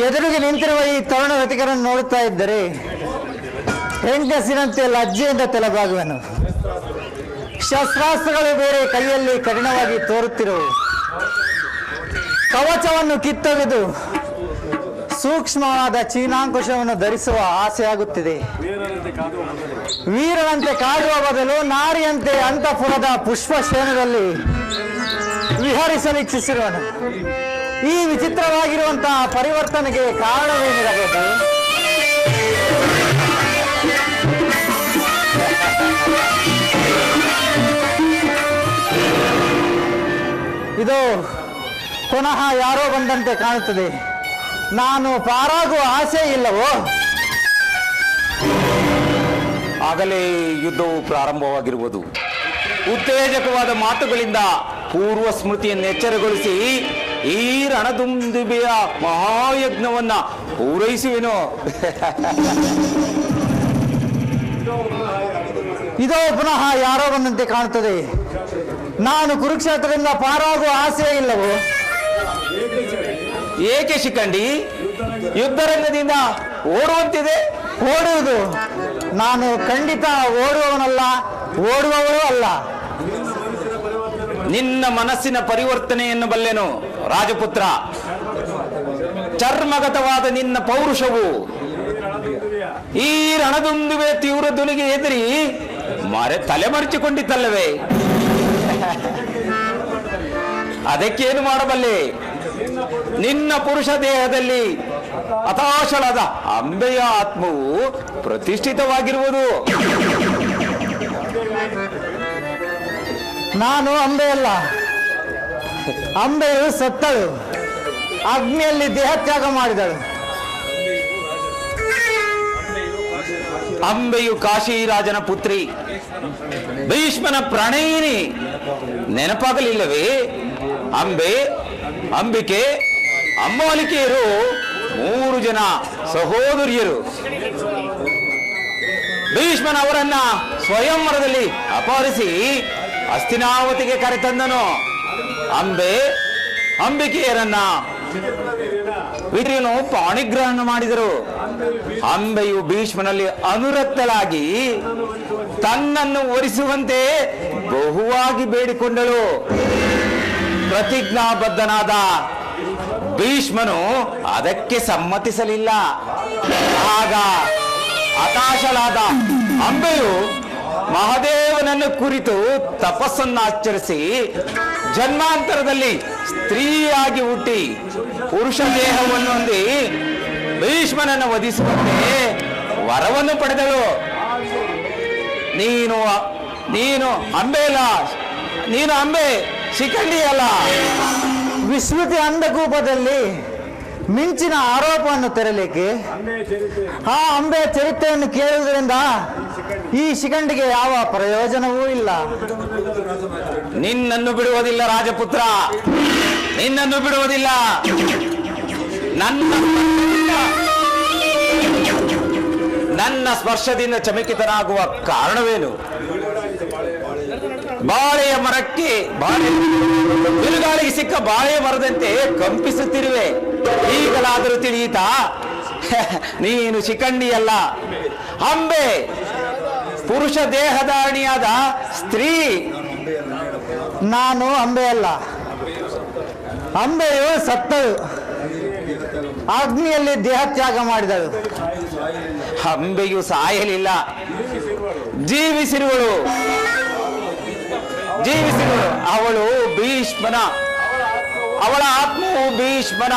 ಎದುರಿಗೆ ನಿಂತಿರುವ ಈ ತರುಣ ರತಿಕರನ್ನು ನೋಡುತ್ತಾ ಇದ್ದರೆ ಹೆಂಗಸಿನಂತೆ ಲಜ್ಜೆಯಿಂದ ತಲೆಬಾಗುವೆನು. ಶಸ್ತ್ರಾಸ್ತ್ರಗಳು ಬೇರೆ ಕೈಯಲ್ಲಿ ಕಠಿಣವಾಗಿ ತೋರುತ್ತಿರುವು. ಕವಚವನ್ನು ಕಿತ್ತೊಗೆದು ಸೂಕ್ಷ್ಮವಾದ ಚೀನಾಂಕುಶವನ್ನು ಧರಿಸುವ ಆಸೆಯಾಗುತ್ತಿದೆ. ವೀರನಂತೆ ಕಾಡುವ ಬದಲು ನಾರಿಯಂತೆ ಅಂತಃಪುರದ ಪುಷ್ಪಶೇನದಲ್ಲಿ ವಿಹರಿಸಲು ಇಚ್ಛಿಸಿರುವನು. ಈ ವಿಚಿತ್ರವಾಗಿರುವಂತಹ ಪರಿವರ್ತನೆಗೆ ಕಾರಣವೇನಿರಬಹುದು? ಇದು ಪುನಃ ಯಾರೋ ಬಂದಂತೆ ಕಾಣುತ್ತದೆ. ನಾನು ಪಾರಾಗುವ ಆಸೆ ಇಲ್ಲವೋ? ಆಗಲೇ ಯುದ್ಧವು ಪ್ರಾರಂಭವಾಗಿರುವುದು. ಉತ್ತೇಜಕವಾದ ಮಾತುಗಳಿಂದ ಪೂರ್ವ ಸ್ಮೃತಿಯನ್ನು ಎಚ್ಚರಗೊಳಿಸಿ ಈ ರಣದುಂದುಬೆಯ ಮಹಾಯಜ್ಞವನ್ನ ಪೂರೈಸುವೆನು. ಇದೋ ಪುನಃ ಯಾರೋ ಬಂದಂತೆ ಕಾಣುತ್ತದೆ. ನಾನು ಕುರುಕ್ಷೇತ್ರದಿಂದ ಪಾರಾಗುವ ಆಸೆ ಇಲ್ಲವೋ? ಏಕೆ ಶಿಖಂಡಿ ಯುದ್ಧರಂಗದಿಂದ ಓಡುವಂತಿದೆ? ಓಡುವುದು? ನಾನು ಖಂಡಿತ ಓಡುವವನಲ್ಲ, ಓಡುವವರೂ ಅಲ್ಲ. ನಿನ್ನ ಮನಸ್ಸಿನ ಪರಿವರ್ತನೆಯನ್ನು ಬಲ್ಲೆನು ರಾಜಪುತ್ರ. ಚರ್ಮಗತವಾದ ನಿನ್ನ ಪೌರುಷವು ಈ ರಣದುಂದುವೆ ತೀವ್ರ ಧ್ವನಿಗೆ ಎದುರಿ ತಲೆಮರೆಚಿಕೊಂಡಿತ್ತಲ್ಲವೇ? ಅದಕ್ಕೇನು ಮಾಡಬಲ್ಲೆ? ನಿನ್ನ ಪುರುಷ ದೇಹದಲ್ಲಿ ಹತಾಶಳಾದ ಅಂಬೆಯ ಆತ್ಮವು ಪ್ರತಿಷ್ಠಿತವಾಗಿರುವುದು. ನಾನು ಅಂಬೆಯಲ್ಲ, ಅಂಬೆಯು ಸತ್ತಳು, ಅಗ್ನಿಯಲ್ಲಿ ದೇಹತ್ಯಾಗ ಮಾಡಿದಳು. ಅಂಬೆಯು ಕಾಶಿರಾಜನ ಪುತ್ರಿ, ಭೀಷ್ಮನ ಪ್ರಣಯಿನಿ. ನೆನಪಾಗಲಿಲ್ಲವೇ? ಅಂಬಿಕೆ, ಅಮ್ಮಾಲಿಕೆಯರು 3 ಜನ ಸಹೋದರಿಯರು. ಭೀಷ್ಮನವರನ್ನ ಸ್ವಯಂವರದಲ್ಲಿ ಅಪಹರಿಸಿ ಹಸ್ತಿನಾವತಿಗೆ ಕರೆತಂದನು. ಅಂಬಿಕೆಯರನ್ನ ವಿದ್ರಿಯನು ಪಾಣಿಗ್ರಹಣ ಮಾಡಿದರು. ಅಂಬೆಯು ಭೀಷ್ಮನಲ್ಲಿ ಅನುರಕ್ತಳಾಗಿ ತನ್ನನ್ನು ಒರಿಸುವಂತೆ ಬಹುವಾಗಿ ಬೇಡಿಕೊಂಡಳು. ಪ್ರತಿಜ್ಞಾಬದ್ಧನಾದ ಭೀಷ್ಮನು ಅದಕ್ಕೆ ಸಮ್ಮತಿಸಲಿಲ್ಲ. ಆಗ ಹತಾಶಳಾದ ಅಂಬೆಯು ಮಹಾದೇವನನ್ನು ಕುರಿತು ತಪಸ್ಸನ್ನಾಚರಿಸಿ ಜನ್ಮಾಂತರದಲ್ಲಿ ಸ್ತ್ರೀಯಾಗಿ ಹುಟ್ಟಿ ಪುರುಷ ದೇಹವನ್ನು ಹೊಂದಿ ಭೀಷ್ಮನನ್ನು ವಧಿಸುವಂತೆ ವರವನ್ನು ಪಡೆದಳು. ನೀನು ಅಂಬೆ ಶಿಖಂಡಿ ಅಲ್ಲ. ವಿಸ್ಮೃತಿ ಅಂಧಕೂಪದಲ್ಲಿ ಮಿಂಚಿನ ಆರೋಪವನ್ನು ತೆರಲಿಕ್ಕೆ ಆ ಅಂಬೆಯ ಚರಿತ್ರೆಯನ್ನು ಕೇಳುವುದರಿಂದ ಈ ಶಿಖಂಡಿಗೆ ಯಾವ ಪ್ರಯೋಜನವೂ ಇಲ್ಲ. ನಿನ್ನನ್ನು ಬಿಡುವುದಿಲ್ಲ ರಾಜಪುತ್ರ, ನಿನ್ನನ್ನು ಬಿಡುವುದಿಲ್ಲ. ನನ್ನ ಸ್ಪರ್ಶದಿಂದ ಚಮಕಿತನಾಗುವ ಕಾರಣವೇನು? ಬಾಳೆಯ ಮರಕ್ಕೆ ಬಿರುಗಾಳಿಗೆ ಸಿಕ್ಕ ಬಾಳೆಯ ಮರದಂತೆ ಕಂಪಿಸುತ್ತಿರುವೆ. ಈಗಲಾದರೂ ತಿಳಿಯಿತಾ? ನೀನು ಶಿಖಂಡಿಯಲ್ಲ, ಅಂಬೆ ಪುರುಷ ದೇಹಧಾರಣಿಯಾದ ಸ್ತ್ರೀ. ನಾನು ಅಂಬೆಯಲ್ಲ, ಅಂಬೆಯು ಸತ್ತಳು, ಅಗ್ನಿಯಲ್ಲಿ ದೇಹತ್ಯಾಗ ಮಾಡಿದಳು. ಅಂಬೆಯು ಸಾಯಲಿಲ್ಲ, ಜೀವಿಸಿರುವಳು. ಅವಳು ಭೀಷ್ಮನ, ಅವಳ ಆತ್ಮವು ಭೀಷ್ಮನ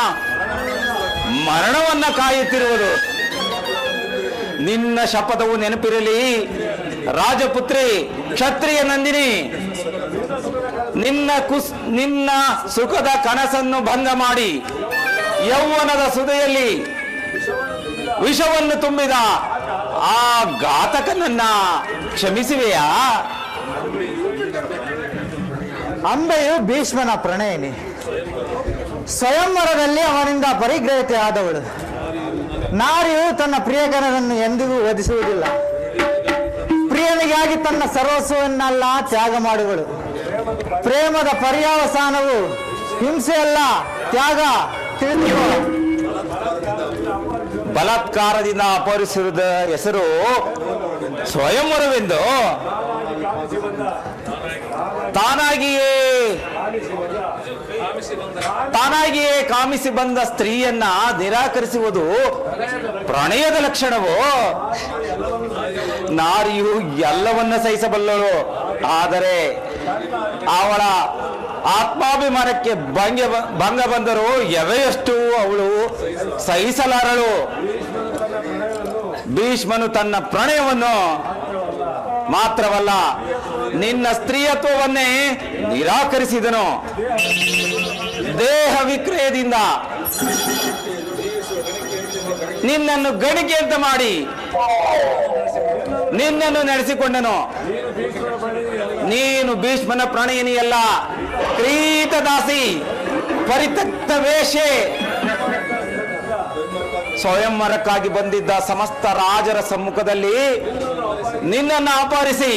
ಮರಣವನ್ನ ಕಾಯುತ್ತಿರುವುದು. ನಿನ್ನ ಶಪಥವು ನೆನಪಿರಲಿ ರಾಜಪುತ್ರಿ, ಕ್ಷತ್ರಿಯ ನಂದಿನಿ. ನಿನ್ನ ಸುಖದ ಕನಸನ್ನು ಭಂಗ ಮಾಡಿ ಯೌವನದ ಸುದೆಯಲ್ಲಿ ವಿಷವನ್ನು ತುಂಬಿದ ಆ ಘಾತಕನನ್ನ ಕ್ಷಮಿಸುವೆಯಾ? ಅಂಬೆಯು ಭೀಷ್ಮನ ಪ್ರಣಯಿನಿ. ಸ್ವಯಂವರದಲ್ಲಿ ಅವನಿಂದ ಪರಿಗ್ರಹಿತೆ ಆದವಳು. ನಾರಿಯು ತನ್ನ ಪ್ರಿಯಕರನನ್ನು ಎಂದಿಗೂ ವಧಿಸುವುದಿಲ್ಲ. ಪ್ರಿಯನಿಗಾಗಿ ತನ್ನ ಸರ್ವಸ್ವವನ್ನೆಲ್ಲ ತ್ಯಾಗ ಮಾಡುವಳು. ಪ್ರೇಮದ ಪರ್ಯಾವಸಾನವು ಹಿಂಸೆಯಲ್ಲ, ತ್ಯಾಗ. ತಿಳಿದುಕೋ. ಬಲಾತ್ಕಾರದಿಂದ ಅಪಹರಿಸಿರುವುದ ಹೆಸರು ಸ್ವಯಂವರವೆಂದು ತಾನಾಗಿಯೇ ಕಾಮಿಸಿ ಬಂದ ಸ್ತ್ರೀಯನ್ನ ನಿರಾಕರಿಸುವುದು ಪ್ರಣಯದ ಲಕ್ಷಣವೋ? ನಾರಿಯು ಎಲ್ಲವನ್ನ ಸಹಿಸಬಲ್ಲಳು, ಆದರೆ ಅವಳ ಆತ್ಮಾಭಿಮಾನಕ್ಕೆ ಭಂಗ ಬಂದರೂ ಎವೆಯಷ್ಟು ಅವಳು ಸಹಿಸಲಾರಳು. ಭೀಷ್ಮನು ತನ್ನ ಪ್ರಣಯವನ್ನು ಮಾತ್ರವಲ್ಲ, ನಿನ್ನ ಸ್ತ್ರೀಯತ್ವವನ್ನೇ ನಿರಾಕರಿಸಿದನು. ದೇಹ ವಿಕ್ರಯದಿಂದ ನಿನ್ನನ್ನು ಗಣಿಕೆ ಅಂತ ಮಾಡಿ ನಿನ್ನನ್ನು ನಡೆಸಿಕೊಂಡನು. ನೀನು ಭೀಷ್ಮನ ಪ್ರಣಯಿನಿಯಲ್ಲ, ಕ್ರೀತದಾಸಿ, ಪರಿತ್ಯಕ್ತ ವೇಷೆ. ಸ್ವಯಂವರಕ್ಕಾಗಿ ಬಂದಿದ್ದ ಸಮಸ್ತ ರಾಜರ ಸಮ್ಮುಖದಲ್ಲಿ ನಿನ್ನನ್ನು ಅಪಹರಿಸಿ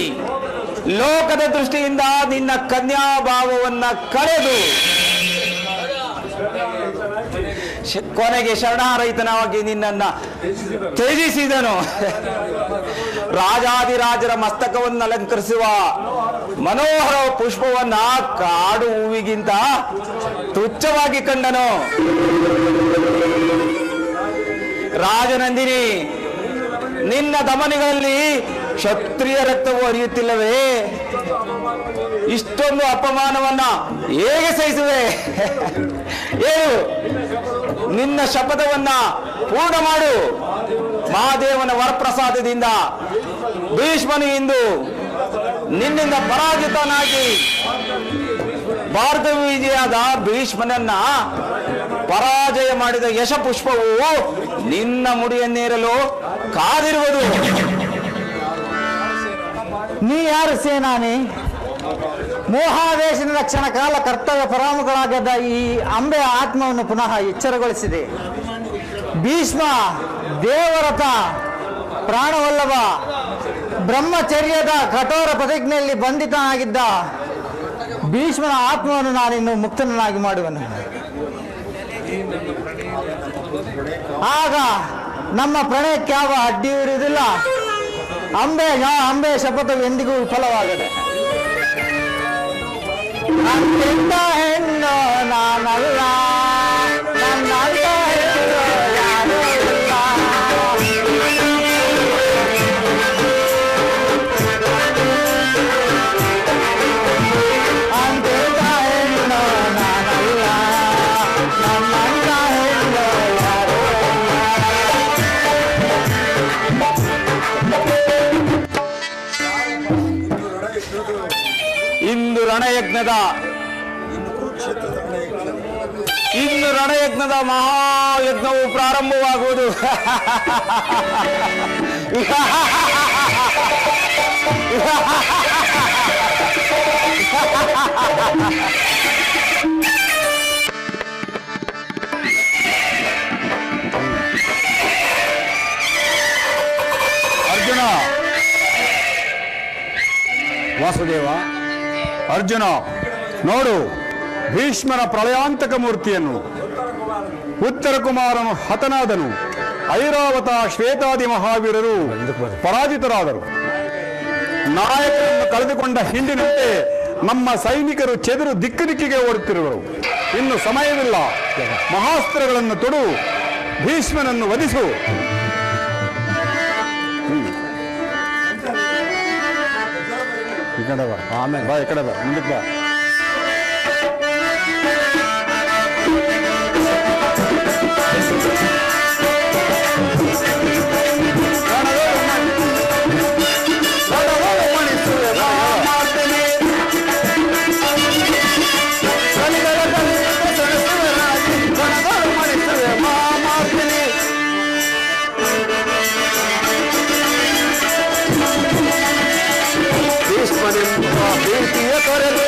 ಲೋಕದ ದೃಷ್ಟಿಯಿಂದ ನಿನ್ನ ಕನ್ಯಾಭಾವವನ್ನ ಕಳೆದು ಕೊನೆಗೆ ಶರಣಾರಹಿತನಾಗಿ ನಿನ್ನನ್ನ ತ್ಯಜಿಸಿದನು. ರಾಜಾದಿರಾಜರ ಮಸ್ತಕವನ್ನು ಅಲಂಕರಿಸುವ ಮನೋಹರ ಪುಷ್ಪವನ್ನ ಕಾಡು ಹೂವಿಗಿಂತ ತುಚ್ಛವಾಗಿ ಕಂಡನು. ರಾಜನಂದಿನಿ, ನಿನ್ನ ಧಮನಿಗಳಲ್ಲಿ ಕ್ಷತ್ರಿಯ ರಕ್ತವು ಹರಿಯುತ್ತಿಲ್ಲವೇ? ಇಷ್ಟೊಂದು ಅಪಮಾನವನ್ನ ಹೇಗೆ ಸಹಿಸುವೆ? ಏನು, ನಿನ್ನ ಶಪಥವನ್ನ ಪೂರ್ಣ ಮಾಡು. ಮಹಾದೇವನ ವರಪ್ರಸಾದದಿಂದ ಭೀಷ್ಮನು ಇಂದು ನಿನ್ನಿಂದ ಪರಾಜಿತನಾಗಿ ಭಾರ್ಗವ ವಿಜಯಾದ ಭೀಷ್ಮನನ್ನ ಪರಾಜಯ ಮಾಡಿದ ಯಶಪುಷ್ಪವು ನಿನ್ನ ಮುಡಿಯನ್ನೇರಲು ಕಾದಿರುವುದು. ನೀ ಯಾರು ಸೇನಾನಿ? ಮೋಹಾವೇಶದ ಕ್ಷಣ ಕಾಲ ಕರ್ತವ್ಯ ಪರಾಮುಖರಾಗದ ಈ ಅಂಬೆಯ ಆತ್ಮವನ್ನು ಪುನಃ ಎಚ್ಚರಗೊಳಿಸಿದೆ. ಭೀಷ್ಮ ದೇವರಥ ಪ್ರಾಣವಲ್ಲಭ ಬ್ರಹ್ಮಚರ್ಯದ ಕಠೋರ ಪ್ರತಿಜ್ಞೆಯಲ್ಲಿ ಬಂಧಿತನಾಗಿದ್ದ ಭೀಷ್ಮನ ಆತ್ಮವನ್ನು ನಾನಿನ್ನು ಮುಕ್ತನಾಗಿ ಮಾಡುವನು. ಆಗ ನಮ್ಮ ಪ್ರಣಯಕ್ಕೆ ಯಾವ ಅಡ್ಡಿಯೂ ಇರುವುದಿಲ್ಲ. ಅಂಬೆ ಶಪಥವು ಎಂದಿಗೂ ವಿಫಲವಾಗದೆ. ಅಂತಿಂತ ಹೆಣ್ಣು ನಾನಲ್ಲ, ನನ್ನಂತ ಹೆಣ್ಣು ಯಾರೂ ಇಲ್ಲ. ಅಂತಿಂತ ಹೆಣ್ಣು ನಾನಲ್ಲ, ನನ್ನಂತ ಹೆಣ್ಣು ಯಾರೂ ಇಂದು ರಣಯಜ್ಞದ ಮಹಾಯಜ್ಞವು ಪ್ರಾರಂಭವಾಗುವುದು. ಅರ್ಜುನ, ವಾಸುದೇವ, ಅರ್ಜುನ ನೋಡು, ಭೀಷ್ಮನ ಪ್ರಳಯಾಂತಕ ಮೂರ್ತಿಯನ್ನು. ಉತ್ತರ ಕುಮಾರನು ಹತನಾದನು. ಐರಾವತ ಶ್ವೇತಾದಿ ಮಹಾವೀರರು ಪರಾಜಿತರಾದರು. ನಾಯಕರನ್ನು ಕಳೆದುಕೊಂಡ ಹಿಂದಿನಂತೆ ನಮ್ಮ ಸೈನಿಕರು ಚೆದರು ದಿಕ್ಕಿಗೆ ಓಡುತ್ತಿರುವರು. ಇನ್ನು ಸಮಯವಿಲ್ಲ. ಮಹಾಸ್ತ್ರಗಳನ್ನು ತೊಡು, ಭೀಷ್ಮನನ್ನು ವಧಿಸು. ಈ ಕಡೆ ಬಾ, ಆಮೇಲೆ ಬಾ, ಈ ಕಡೆ ಬಾ, ಮುಂದಕ್ಕೆ ಬಾ. ಭೀಷ್ಮನಿಂದ ಭೀತಿಯ ತೊರೆದು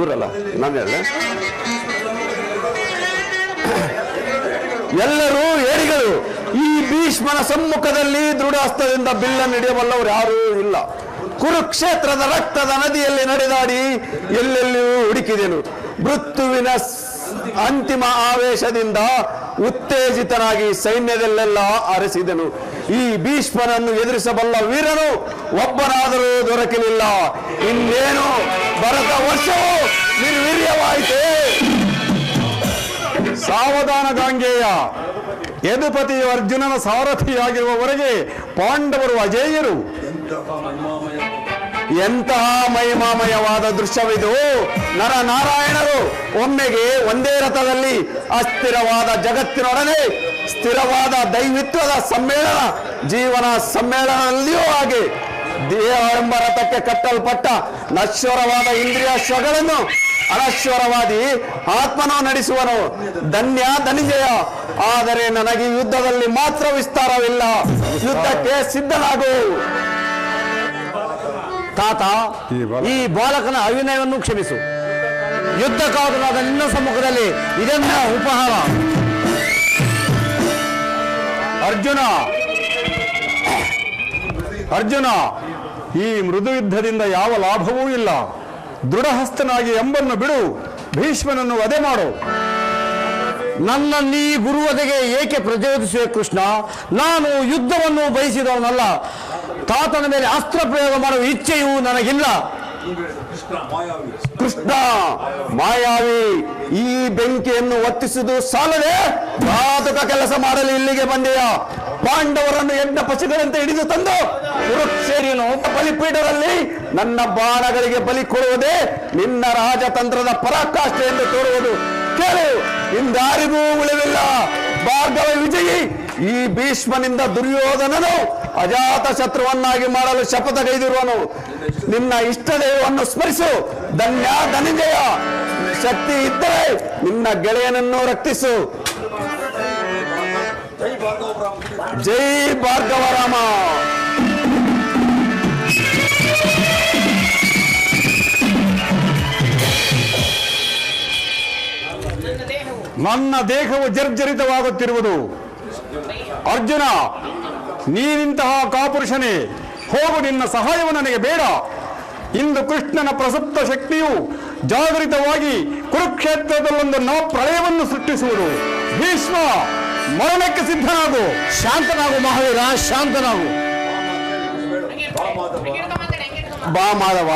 ಊರಲ್ಲ ನಾನು ಹೇಳ ಎಲ್ಲರೂ ಏರಿಗಳು. ಈ ಭೀಷ್ಮನ ಸಮ್ಮುಖದಲ್ಲಿ ದೃಢ ಹಸ್ತದಿಂದ ಬಿಲ್ಲನ್ನು ಹಿಡಿಯಬಲ್ಲವರು ಯಾರೂ ಇಲ್ಲ. ಕುರುಕ್ಷೇತ್ರದ ರಕ್ತದ ನದಿಯಲ್ಲಿ ನಡೆದಾಡಿ ಎಲ್ಲೆಲ್ಲಿಯೂ ಹುಡುಕಿದೆನು. ಮೃತ್ಯುವಿನ ಅಂತಿಮ ಆವೇಶದಿಂದ ಉತ್ತೇಜಿತನಾಗಿ ಸೈನ್ಯದಲ್ಲೆಲ್ಲ ಅರಸಿದನು. ಈ ಭೀಷ್ಮನನ್ನು ಎದುರಿಸಬಲ್ಲ ವೀರನು ಒಬ್ಬನಾದರೂ ದೊರಕಲಿಲ್ಲ. ಇನ್ನೇನು ಭರತ ವರ್ಷವು ನಿರ್ವೀರ್ಯವಾಯಿತೆ. ಸಾವಧಾನ ಗಾಂಗೇಯ. ಯದುಪತಿಯು ಅರ್ಜುನನ ಸಾರಥಿಯಾಗಿರುವವರೆಗೆ ಪಾಂಡವರು ಅಜೇಯರು. ಎಂತಹ ಮಹಿಮಾಮಯವಾದ ದೃಶ್ಯವಿದು. ನರನಾರಾಯಣರು ಒಮ್ಮೆಗೆ ಒಂದೇ ರಥದಲ್ಲಿ ಅಸ್ಥಿರವಾದ ಜಗತ್ತಿನೊಡನೆ ಸ್ಥಿರವಾದ ದೈವಿತ್ವದ ಸಮ್ಮೇಳನ, ಜೀವನ ಸಮ್ಮೇಳನದಲ್ಲಿಯೂ ಹಾಗೆ ದೇಹ ಎಂಬ ರಥಕ್ಕೆ ಕಟ್ಟಲ್ಪಟ್ಟ ನಶ್ವರವಾದ ಇಂದ್ರಿಯಾಶ್ವಗಳನ್ನು ಅನಶ್ವರವಾದಿ ಆತ್ಮನೋ ನಡೆಸುವನು. ಧನ್ಯ ಧನಿಜಯ. ಆದರೆ ನನಗೆ ಯುದ್ಧದಲ್ಲಿ ಮಾತ್ರ ವಿಸ್ತಾರವಿಲ್ಲ. ಯುದ್ಧಕ್ಕೆ ಸಿದ್ಧನಾಗು. ತಾತ, ಈ ಬಾಲಕನ ಅವಿನಯವನ್ನು ಕ್ಷಮಿಸು. ಯುದ್ಧ ಕಾದುನಾದ ನಿನ್ನ ಸಮ್ಮುಖದಲ್ಲಿ ಇದನ್ನ ಉಪಹಾರ. ಅರ್ಜುನ, ಈ ಮೃದು ಯುದ್ಧದಿಂದ ಯಾವ ಲಾಭವೂ ಇಲ್ಲ. ದೃಢಹಸ್ತನಾಗಿ ಎಂಬನ್ನು ಬಿಡು, ಭೀಷ್ಮನನ್ನು ವಧೆ ಮಾಡು. ನನ್ನ ನೀ ಗುರುವದೆಗೆ ಏಕೆ ಪ್ರಚೋದಿಸುವೆ ಕೃಷ್ಣ? ನಾನು ಯುದ್ಧವನ್ನು ಬಯಸಿದವನಲ್ಲ. ತಾತನ ಮೇಲೆ ಅಸ್ತ್ರ ಪ್ರಯೋಗ ಮಾಡುವ ಇಚ್ಛೆಯೂ ನನಗಿಲ್ಲ. ಕೃಷ್ಣ ಮಾಯಾವಿ. ಈ ಬೆಂಕಿಯನ್ನು ಒತ್ತಿಸುವುದು ಸಾಲದೆ ಘಾತಕ ಕೆಲಸ ಮಾಡಲು ಇಲ್ಲಿಗೆ ಬಂದೆಯ. ಪಾಂಡವರನ್ನು ಯಜ್ಞ ಪಶುಗಳಂತೆ ಹಿಡಿದು ತಂದು ಕುರುಕ್ಷೇರಿಯನ್ನು ಬಲಿಪೀಠದಲ್ಲಿ ನನ್ನ ಬಾಣಗಳಿಗೆ ಬಲಿ ಕೊಡುವುದೇ ನಿನ್ನ ರಾಜತಂತ್ರದ ಪರಾಕಾಷ್ಠೆ ಎಂದು ತೋರುವುದು. ಕೇಳು, ಇಂದಾರಿಗೂ ಉಳಿವಿಲ್ಲ. ಭಾರ್ಗವ ವಿಜಯಿ. ಈ ಭೀಷ್ಮನಿಂದ ದುರ್ಯೋಧನನು ಅಜಾತ ಶತ್ರುವನ್ನಾಗಿ ಮಾಡಲು ಶಪಥಗೈದಿರುವನು. ನಿನ್ನ ಇಷ್ಟ ದೇವವನ್ನು ಸ್ಮರಿಸು. ಧನ್ಯ ಧನಂಜಯ. ಶಕ್ತಿ ಇದ್ದರೆ ನಿನ್ನ ಗೆಳೆಯನನ್ನು ರಕ್ಷಿಸು. ಜೈ ಭಾರ್ಗವರಾಮ. ನನ್ನ ದೇಹವು ಜರ್ಜರಿತವಾಗುತ್ತಿರುವುದು. ಅರ್ಜುನ, ನೀನಿಂತಹ ಕಾಪುರುಷನೇ, ಹೋಗು, ನಿನ್ನ ಸಹಾಯವು ನನಗೆ ಬೇಡ. ಇಂದು ಕೃಷ್ಣನ ಪ್ರಸುಪ್ತ ಶಕ್ತಿಯು ಜಾಗರಿತವಾಗಿ ಕುರುಕ್ಷೇತ್ರದಲ್ಲೊಂದು ಪ್ರಳಯವನ್ನು ಸೃಷ್ಟಿಸುವುದು. ಭೀಷ್ಮ, ಮರಣಕ್ಕೆ ಸಿದ್ಧನಾಗು. ಶಾಂತನಾಗು ಮಹಾವೀರ, ಶಾಂತನಾಗು. ಬಾ ಮಾಧವ,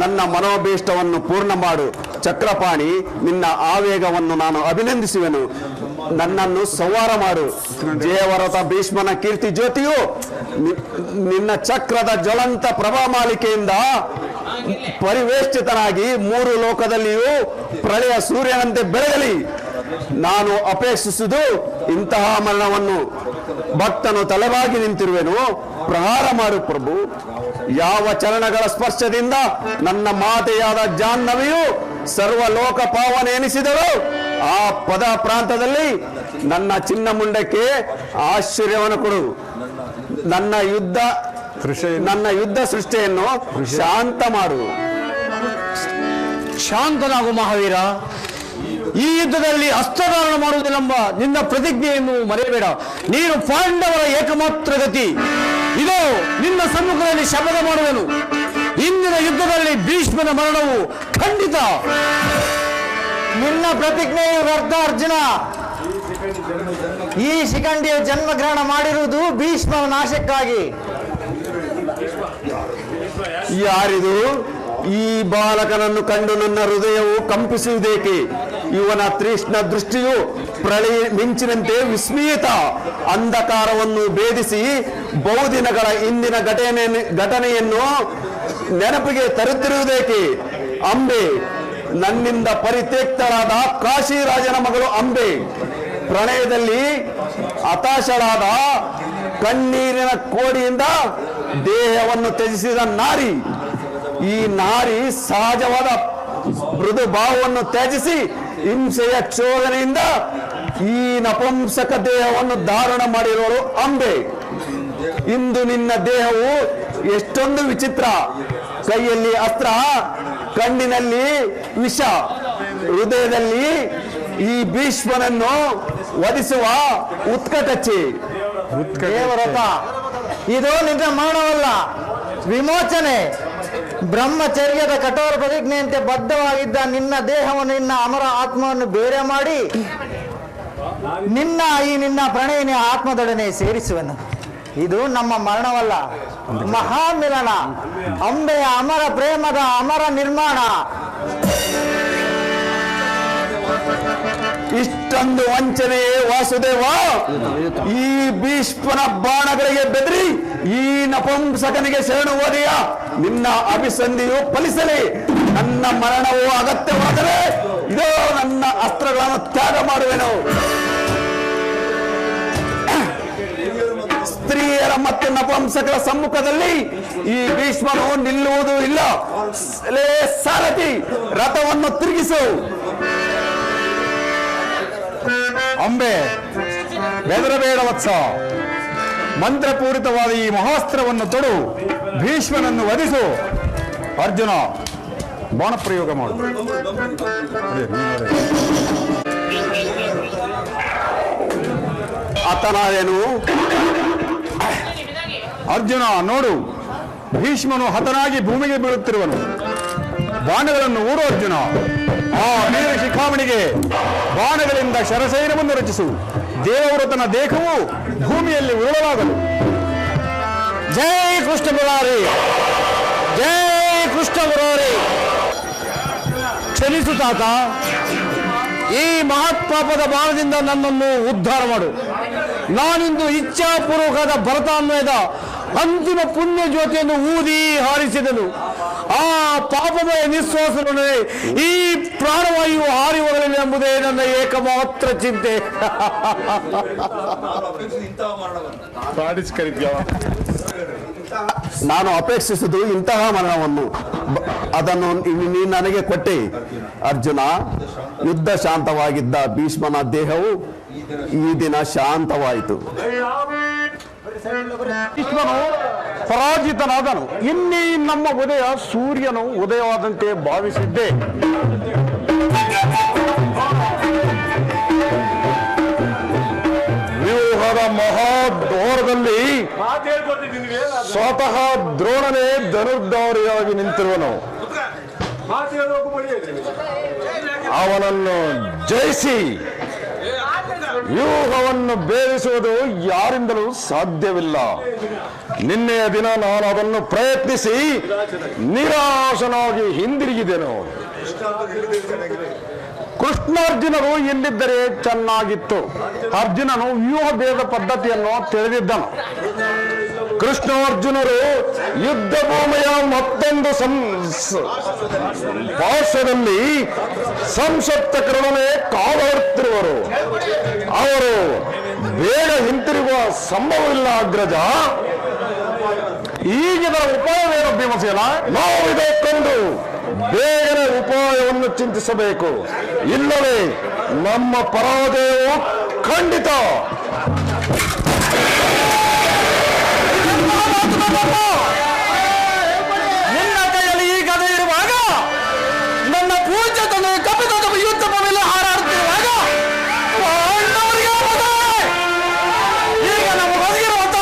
ನನ್ನ ಮನೋಭೀಷ್ಟವನ್ನು ಪೂರ್ಣ ಮಾಡು. ಚಕ್ರಪಾಣಿ, ನಿನ್ನ ಆವೇಗವನ್ನು ನಾನು ಅಭಿನಂದಿಸುವೆನು. ನನ್ನನ್ನು ಸಂವಾರ ಮಾಡು. ಜಯವರತ ಭೀಷ್ಮನ ಕೀರ್ತಿ ಜ್ಯೋತಿಯು ನಿನ್ನ ಚಕ್ರದ ಜ್ವಲಂತ ಪ್ರಭಾಮಾಲಿಕೆಯಿಂದ ಪರಿವೇಷ್ಟಿತನಾಗಿ ಮೂರು ಲೋಕದಲ್ಲಿಯೂ ಪ್ರಳಯ ಸೂರ್ಯನಂತೆ ಬೆಳಗಲಿ. ನಾನು ಅಪೇಕ್ಷಿಸುವುದು ಇಂತಹ ಮರಣವನ್ನು. ಭಕ್ತನು ತಲೆಬಾಗಿ ನಿಂತಿರುವೆನು. ಪ್ರಹಾರ ಮಾಡು ಪ್ರಭು. ಯಾವ ಚರಣಗಳ ಸ್ಪರ್ಶದಿಂದ ನನ್ನ ಮಾತೆಯಾದ ಜಾಹ್ನವಿಯು ಸರ್ವಲೋಕ ಪಾವನೆ ಎನಿಸಿದಳು, ಆ ಪದ ಪ್ರಾಂತದಲ್ಲಿ ನನ್ನ ಚಿನ್ನ ಮುಂಡಕ್ಕೆ ಆಶ್ಚರ್ಯವನ್ನು ಕೊಡು. ನನ್ನ ಯುದ್ಧ ಸೃಷ್ಟಿಯನ್ನು ಶಾಂತ ಮಾಡು. ಶಾಂತನಾಗು ಮಹಾವೀರ. ಈ ಯುದ್ಧದಲ್ಲಿ ಅಸ್ತ್ರಧಾರಣ ಮಾಡುವುದಿല്ലെಂಬ ನಿನ್ನ ಪ್ರತಿಜ್ಞೆಯನ್ನು ಮರೆಯಬೇಡ. ನೀನು ಪಾಂಡವರ ಏಕಮಾತ್ರ ಗತಿ. ಇದು ನಿನ್ನ ಸಮ್ಮುಖದಲ್ಲಿ ಶಪಥ ಮಾಡುವೆನು. ಇಂದಿನ ಯುದ್ಧದಲ್ಲಿ ಭೀಷ್ಮನ ಮರಣವು ಖಂಡಿತ. ನಿನ್ನ ಪ್ರತಿಜ್ಞೆಯು ವ್ಯರ್ಥ ಅರ್ಜುನ. ಈ ಶಿಖಂಡಿಯ ಜನ್ಮಗ್ರಹಣ ಮಾಡಿರುವುದು ಭೀಷ್ಮನ ನಾಶಕ್ಕಾಗಿ. ಯಾರಿದು? ಈ ಬಾಲಕನನ್ನು ಕಂಡು ನನ್ನ ಹೃದಯವು ಕಂಪಿಸುವುದೇಕೆ? ಇವನ ತೀಕ್ಷ್ಣ ದೃಷ್ಟಿಯು ಪ್ರಳಯ ಮಿಂಚಿನಂತೆ ವಿಸ್ಮೀತ. ಅಂಧಕಾರವನ್ನು ಭೇದಿಸಿ ಬಹುದಿನಗಳ ಹಿಂದಿನ ಘಟನೆಯನ್ನು ನೆನಪಿಗೆ ತರುತ್ತಿರುವುದೇಕೆ? ಅಂಬೆ, ನನ್ನಿಂದ ಪರಿತ್ಯಕ್ತಳಾದ ಕಾಶಿರಾಜನ ಮಗಳು ಅಂಬೆ, ಪ್ರಣಯದಲ್ಲಿ ಹತಾಶಳಾದ ಕಣ್ಣೀರಿನ ಕೋಡಿಯಿಂದ ದೇಹವನ್ನು ತ್ಯಜಿಸಿದ ನಾರಿ. ಈ ನಾರಿ ಸಹಜವಾದ ಮೃದು ಭಾವವನ್ನು ತ್ಯಜಿಸಿ ಹಿಂಸೆಯ ಕ್ಷೋಧನೆಯಿಂದ ಈ ನಪುಂಸಕ ದೇಹವನ್ನು ಧಾರಣ ಮಾಡಿರೋಳು ಅಂಬೆ. ಇಂದು ನಿನ್ನ ದೇಹವು ಎಷ್ಟೊಂದು ವಿಚಿತ್ರ. ಕೈಯಲ್ಲಿ ಅಸ್ತ್ರ, ಕಣ್ಣಿನಲ್ಲಿ ವಿಷ, ಹೃದಯದಲ್ಲಿ ಈ ಭೀಷ್ಮನನ್ನು ವಧಿಸುವ ಉತ್ಕಟಚಿ. ದೇವರಥ, ಇದು ನಿನ್ನ ಮರಣವಲ್ಲ, ವಿಮೋಚನೆ. ಬ್ರಹ್ಮಚರ್ಯದ ಕಠೋರ ಪ್ರತಿಜ್ಞೆಯಂತೆ ಬದ್ಧವಾಗಿದ್ದ ನಿನ್ನ ದೇಹವನ್ನು, ನಿನ್ನ ಅಮರ ಆತ್ಮವನ್ನು ಬೇರೆ ಮಾಡಿ ನಿನ್ನ ಪ್ರಣಯಿನಿ ಆತ್ಮದೊಡನೆ ಸೇರಿಸುವನು. ಇದು ನಮ್ಮ ಮರಣವಲ್ಲ, ಮಹಾಮಿಲನ, ಅಂಬೆಯ ಅಮರ ಪ್ರೇಮದ ಅಮರ ನಿರ್ಮಾಣ. ಇಷ್ಟೊಂದು ವಂಚನೆಯೇ ವಾಸುದೇವ? ಈ ಭೀಷ್ಮನ ಬಾಣಗಳಿಗೆ ಬೆದರಿ ಈ ನಪುಂಸಕನಿಗೆ ಶರಣು ಹೋದೆಯ? ನಿನ್ನ ಅಭಿಸಂಧಿಯು ಫಲಿಸಲಿ. ನನ್ನ ಮರಣವು ಅಗತ್ಯವಾದರೆ ಇದೋ ನನ್ನ ಅಸ್ತ್ರಗಳನ್ನು ತ್ಯಾಗ ಮಾಡುವೆನು. ಸ್ತ್ರೀಯರ ಮತ್ತು ನಪುಂಸಕರ ಸಮ್ಮುಖದಲ್ಲಿ ಈ ಭೀಷ್ಮನು ನಿಲ್ಲುವುದು ಇಲ್ಲ. ಸಾರಥಿ, ರಥವನ್ನು ತಿರುಗಿಸು. ಅಂಬೆ, ಬೆದರಬೇಡ ವತ್ಸ. ಮಂತ್ರಪೂರಿತವಾದ ಈ ಮಹಾಸ್ತ್ರವನ್ನು ತೊಡು, ಭೀಷ್ಮನನ್ನು ವಧಿಸು. ಅರ್ಜುನ, ಬಾಣ ಪ್ರಯೋಗ ಮಾಡು. ಆತನಾದೇನು? ಅರ್ಜುನ ನೋಡು, ಭೀಷ್ಮನು ಹತನಾಗಿ ಭೂಮಿಗೆ ಬೀಳುತ್ತಿರುವನು. ಬಾಣಗಳನ್ನು ಊರು ಅರ್ಜುನ. ಆ ವೀರ ಶಿಖಾಮಣಿಗೆ ಬಾಣಗಳಿಂದ ಶರಸೈನ್ಯವನ್ನು ರಚಿಸು. ದೇವವ್ರತನ ದೇಹವು ಭೂಮಿಯಲ್ಲಿ ಉರುಳಲಾಗಲು. ಜೈ ಕೃಷ್ಣ ಮುರಾರಿ, ಜೈ ಕೃಷ್ಣ ಮುರಾರಿ. ಕ್ಷಮಿಸು ತಾತ, ಈ ಮಹತ್ಪಾಪದ ಬಾಣದಿಂದ ನನ್ನನ್ನು ಉದ್ಧಾರ ಮಾಡು. ನಾನಿಂದು ಇಚ್ಛಾಪೂರ್ವಕದ ಭರತಾನ್ವಯದ ಅಂತಿಮ ಪುಣ್ಯ ಜ್ಯೋತಿಯನ್ನು ಊದಿ ಹಾರಿಸಿದನು. ಆ ಪಾಪಮಯ ನಿಶ್ವಾಸನೊಡನೆ ಈ ಪ್ರಾಣವಾಯು ಹಾರಿ ಹೋಗಲಿಲ್ಲ ಎಂಬುದೇ ನನ್ನ ಏಕಮಾತ್ರ ಚಿಂತೆ. ನಾನು ಅಪೇಕ್ಷಿಸುವುದು ಇಂತಹ ಮರಣವನ್ನು. ಅದನ್ನು ನೀ ನನಗೆ ಕೊಟ್ಟೆ. ಅರ್ಜುನ, ಯುದ್ಧ ಶಾಂತವಾಗಿದ್ದ ಭೀಷ್ಮನ ದೇಹವು ಈ ದಿನ ಶಾಂತವಾಯಿತು. ಭೀಷ್ಮನು ಪರಾಜಿತನಾದನು. ಇನ್ನೀ ನಮ್ಮ ಉದಯ ಸೂರ್ಯನು ಉದಯವಾದಂತೆ ಭಾವಿಸಿದ್ದೆ. ವ್ಯೂಹದ ಮಹಾದ್ವಾರದಲ್ಲಿ ಸ್ವತಃ ದ್ರೋಣನೇ ಧನುರ್ಧಾರಿಯಾಗಿ ನಿಂತಿರುವನು. ಅವನನ್ನು ಜಯಿಸಿ ವ್ಯೂಹವನ್ನು ಭೇದಿಸುವುದು ಯಾರಿಂದಲೂ ಸಾಧ್ಯವಿಲ್ಲ. ನಿನ್ನೆಯ ದಿನ ನಾನು ಅದನ್ನು ಪ್ರಯತ್ನಿಸಿ ನಿರಾಶನಾಗಿ ಹಿಂದಿರುಗಿದೆನು. ಕೃಷ್ಣಾರ್ಜುನರು ಇಲ್ಲಿದ್ದರೆ ಚೆನ್ನಾಗಿತ್ತು. ಅರ್ಜುನನು ವ್ಯೂಹ ಭೇದ ಪದ್ಧತಿಯನ್ನು ತಿಳಿದಿದ್ದನು. ಕೃಷ್ಣಾರ್ಜುನರು ಯುದ್ಧ ಭೂಮಿಯ ಮತ್ತೊಂದು ಪಾರ್ಶ್ವದಲ್ಲಿ ಸಂಸಪ್ತಕರೊಡನೆ ಕಾದಾಡುತ್ತಿರುವರು. ಅವರು ಬೇಗ ಹಿಂತಿರುಗುವ ಸಂಭವವಿಲ್ಲ ಅಗ್ರಜ. ಈಗಿನ ಉಪಾಯವೇನು ಭೀಮಸೇನ? ನಾವು ಇದಕ್ಕೊಂದು ಬೇಗನೆ ಉಪಾಯವನ್ನು ಚಿಂತಿಸಬೇಕು. ಇಲ್ಲವೇ ನಮ್ಮ ಪರಾಜಯವು ಖಂಡಿತ. ನಿನ್ನ ಕೈಯಲ್ಲಿ ಈ ಗದೆ ಇರುವಾಗ, ನನ್ನ ಪೂಜ್ಯ ತಂದೆ ಕಪಿತ ಯುದ್ಧ ಮೇಲೆ ಹಾರಾಡುತ್ತಿರುವಾಗ ಈಗ ನಮ್ಮ ಬದಿಗಿರುವಂತ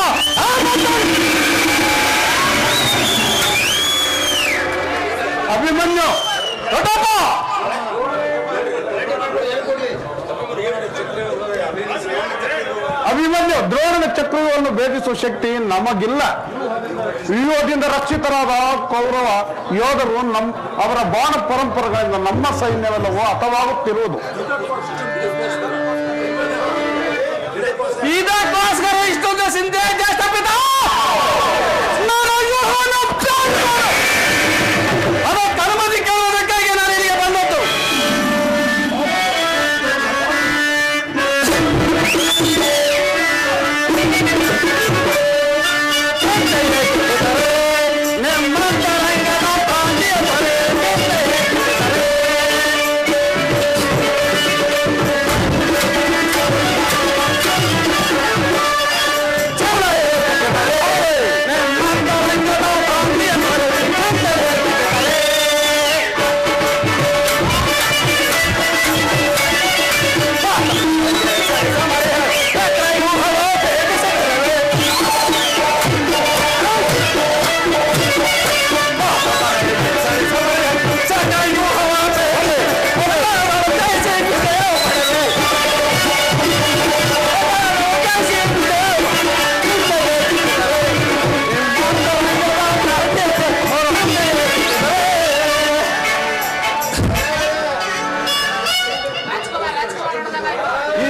ಅಭಿಮನ್ಯು ದೊಡ್ಡಪ್ಪ, ಅಭಿಮನ್ಯು ದ್ರೋಣನ ಚಕ್ರವನ್ನು ಭೇದಿಸುವ ಶಕ್ತಿ ನಮಗಿಲ್ಲ. ವ್ಯೂಹದಿಂದ ರಕ್ಷಿತರಾದ ಕೌರವ ಯೋಧರು ಅವರ ಬಾಣ ಪರಂಪರೆಗಳಿಂದ ನಮ್ಮ ಸೈನ್ಯವೆಲ್ಲವೂ ಹತವಾಗುತ್ತಿರುವುದು. ಇದಕ್ಕೋಸ್ಕರ ಇಷ್ಟೊಂದು ಚಿಂತೆ ಜ್ಯೇಷ್ಠ ಪಿತ. ಅದಕ್ಕೆ ಅನುಮತಿ ಕೇಳುವುದಕ್ಕಾಗಿ ನಾನು ಇಲ್ಲಿಗೆ ಬಂದದ್ದು.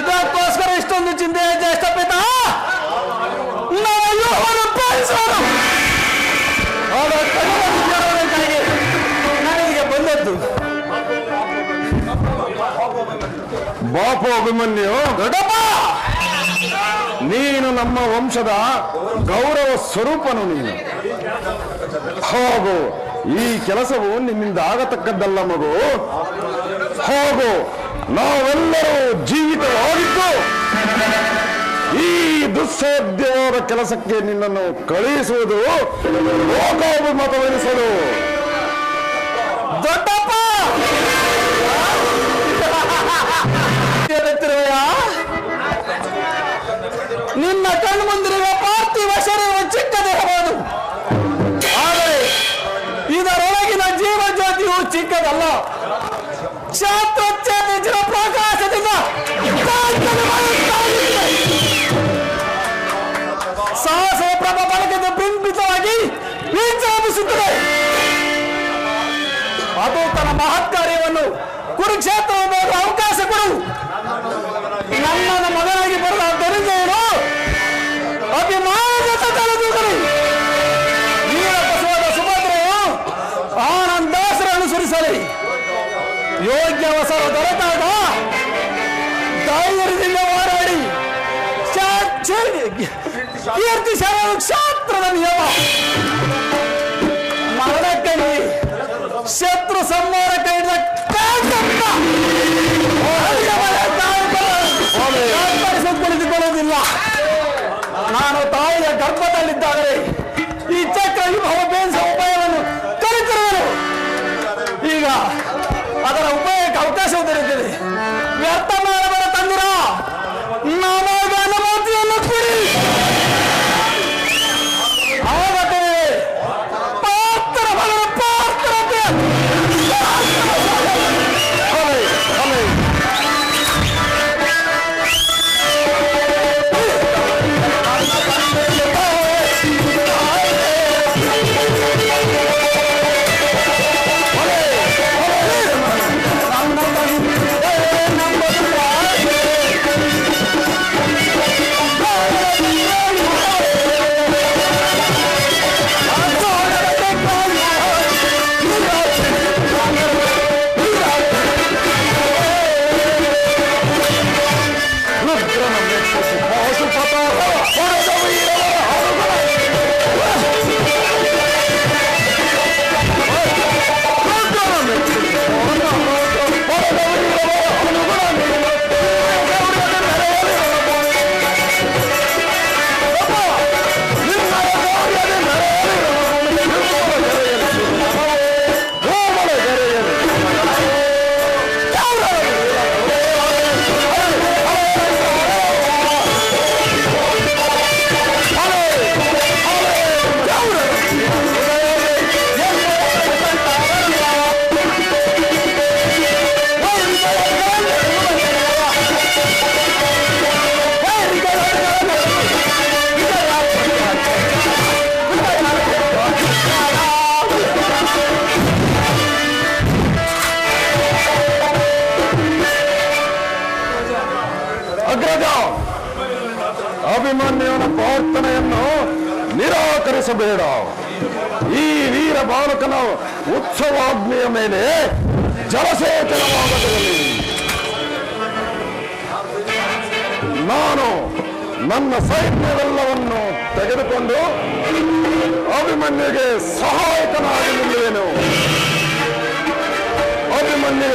ಇದಕ್ಕೋಸ್ಕರ ಇಷ್ಟೊಂದು ಚಿಂತೆ ಜ್ಯೇಷ್ಠ ಪಿತ ನನಗೆ ಬಂದದ್ದು. ಬಾಪು ಅಭಿಮನ್ಯು, ದೊಡ್ಡಪ್ಪ, ನೀನು ನಮ್ಮ ವಂಶದ ಗೌರವ ಸ್ವರೂಪನು. ನೀನು ಹೋಗು, ಈ ಕೆಲಸವು ನಿನ್ನಿಂದ ಆಗತಕ್ಕದ್ದಲ್ಲ ಮಗು. ಹೋಗು, ನಾವೆಲ್ಲರೂ ಜೀವಿತವಾಗಿದ್ದು ಈ ದುಸ್ಸಾಧ್ಯವಾದ ಕೆಲಸಕ್ಕೆ ನಿನ್ನನ್ನು ಕಳುಹಿಸುವುದು ಲೋಕಾಭಿಮತವೆನಿಸಲು. ದೊಡ್ಡಪ್ಪ, ನಿನ್ನ ಕಣ್ಣು ಮುಂದಿರುವ ಪಾರ್ಥಿವ ಶರೀರ ಚಿಕ್ಕದಿರಬಹುದು, ಆದರೆ ಇದರೊಳಗಿನ ಜೀವ ಜ್ಯೋತಿಯು ಚಿಕ್ಕದಲ್ಲ. ಕ್ಷಾತ್ರೋಚ್ಛೇದ ಪ್ರಕಾಶದಿಂದ ಸಾಹಸ ಪ್ರಭ ಬಳಗದ ಬಿಂಬಿತವಾಗಿ ವಿಜೃಂಭಿಸುತ್ತದೆ. ಅದು ತನ್ನ ಮಹತ್ ಕಾರ್ಯವನ್ನು ಕುರುಕ್ಷೇತ್ರವನ್ನು ಅವಕಾಶ ಕೊಡು. ನನ್ನ ಮಗನಾಗಿ ಬರುವ ಧನಂಜಯನು ಅಭಿಮಾನದ ತಲೆದೂಗಲಿ. ವೀರ ಬಸವದ ಸುಭದ್ರೆಯು ಆನಂದಾಸರನ್ನು ಸುರಿಸಲಿ. ಯೋಗ್ಯವಸರ ದೊರೆತಾಗ ಧೈರ್ಯದಿಂದ ಹೋರಾಡಿ ಕೀರ್ತಿ ಶರಣು ಕ್ಷಾತ್ರದ ನಿಯಮ. ಮರಣಕ್ಕಲ್ಲಿ ಶತ್ರು ಸಂಹಾರ ಕೈದ ಕುಳಿತುಕೊಳ್ಳುವುದಿಲ್ಲ. ನಾನು ತಾಯಿಯ ಗರ್ಭದಲ್ಲಿದ್ದಾದರೆ ಈ ಚಕ್ರ ವಿಭವ ಬೇಯಿಸುವ ಉಪಾಯವನ್ನು ಕಲಿತಿರುವೆನು. ಈಗ ಅದರ ಉಪಾಯಕ್ಕೆ ಅವಕಾಶವು ದೊರೆಯುತ್ತದೆ. ವ್ಯರ್ಥ ಮಾಡಬೇಡ ತಂದಿರ, ನಮಗೆ ಅನುಮತಿಯನ್ನು ಕೊಡಿ. ಆಗತ್ತೆ ಪಾತ್ರ ಬಲದ ಪಾತ್ರತೆ. ಅಭಿಮನ್ಯುವನ ಪ್ರಾರ್ಥನೆಯನ್ನು ನಿರಾಕರಿಸಬೇಡ. ಈ ವೀರ ಬಾಲಕನ ಉತ್ಸವಾಗ್ನಿಯ ಮೇಲೆ ಜಲಸೇಚನವಾಗದಿರಲಿ. ನಾನು ನನ್ನ ಸೈನ್ಯವೆಲ್ಲವನ್ನು ತೆಗೆದುಕೊಂಡು ಅಭಿಮನ್ಯುಗೆ ಸಹಾಯಕನಾಗಿ ನಿಲ್ಲುವೆನು. ಅಭಿಮನ್ಯು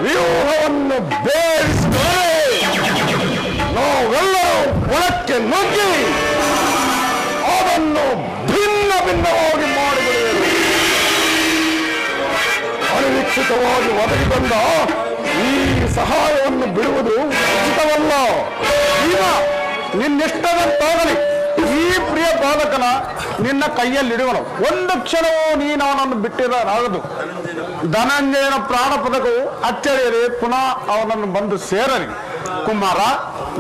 ವ್ಯೂಹವನ್ನು ಬೇಯಿಸಿದರೆ ನಾವೆಲ್ಲರೂ ಒಳಕ್ಕೆ ನುಗ್ಗಿ ಅದನ್ನು ಭಿನ್ನ ಭಿನ್ನವಾಗಿ ಮಾಡಿಬಿಡುವೆನು. ಅನಿರೀಕ್ಷಿತವಾಗಿ ಒದಗಿ ಬಂದ ಈ ಸಹಾಯವನ್ನು ಬಿಡುವುದು ಉಚಿತವಲ್ಲ. ಈಗ ನಿನ್ನಿಷ್ಟದಂತಾಗಲಿ. ಈ ಪ್ರಿಯ ಬಾಲಕನ ನಿನ್ನ ಕೈಯಲ್ಲಿಡುವನು. ಒಂದು ಕ್ಷಣವೂ ನೀನು ಅವನನ್ನು ಬಿಟ್ಟಿರಲಾಗದು. ಧನಂಜಯನ ಪ್ರಾಣ ಪದಕವು ಅಚ್ಚಳಿಯಲಿ ಪುನಃ ಅವನನ್ನು ಬಂದು ಸೇರಲಿ. ಕುಮಾರ,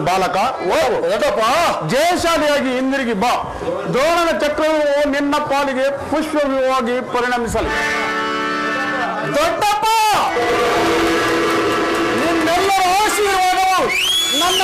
ಬಾಲಕ, ಓದಪ್ಪ, ಜಯಶಾಲಿಯಾಗಿ ಹಿಂದಿರುಗಿ ಬಾ. ದ್ರೋಣನ ಚಕ್ರವು ನಿನ್ನ ಪಾಲಿಗೆ ಪುಷ್ಪವಾಗಿ ಪರಿಣಮಿಸಲಿ. ದೊಡ್ಡಪ್ಪ, ನಿನ್ನೆಲ್ಲರ ಆಶೀರ್ವಾದವು ನಮ್ಮ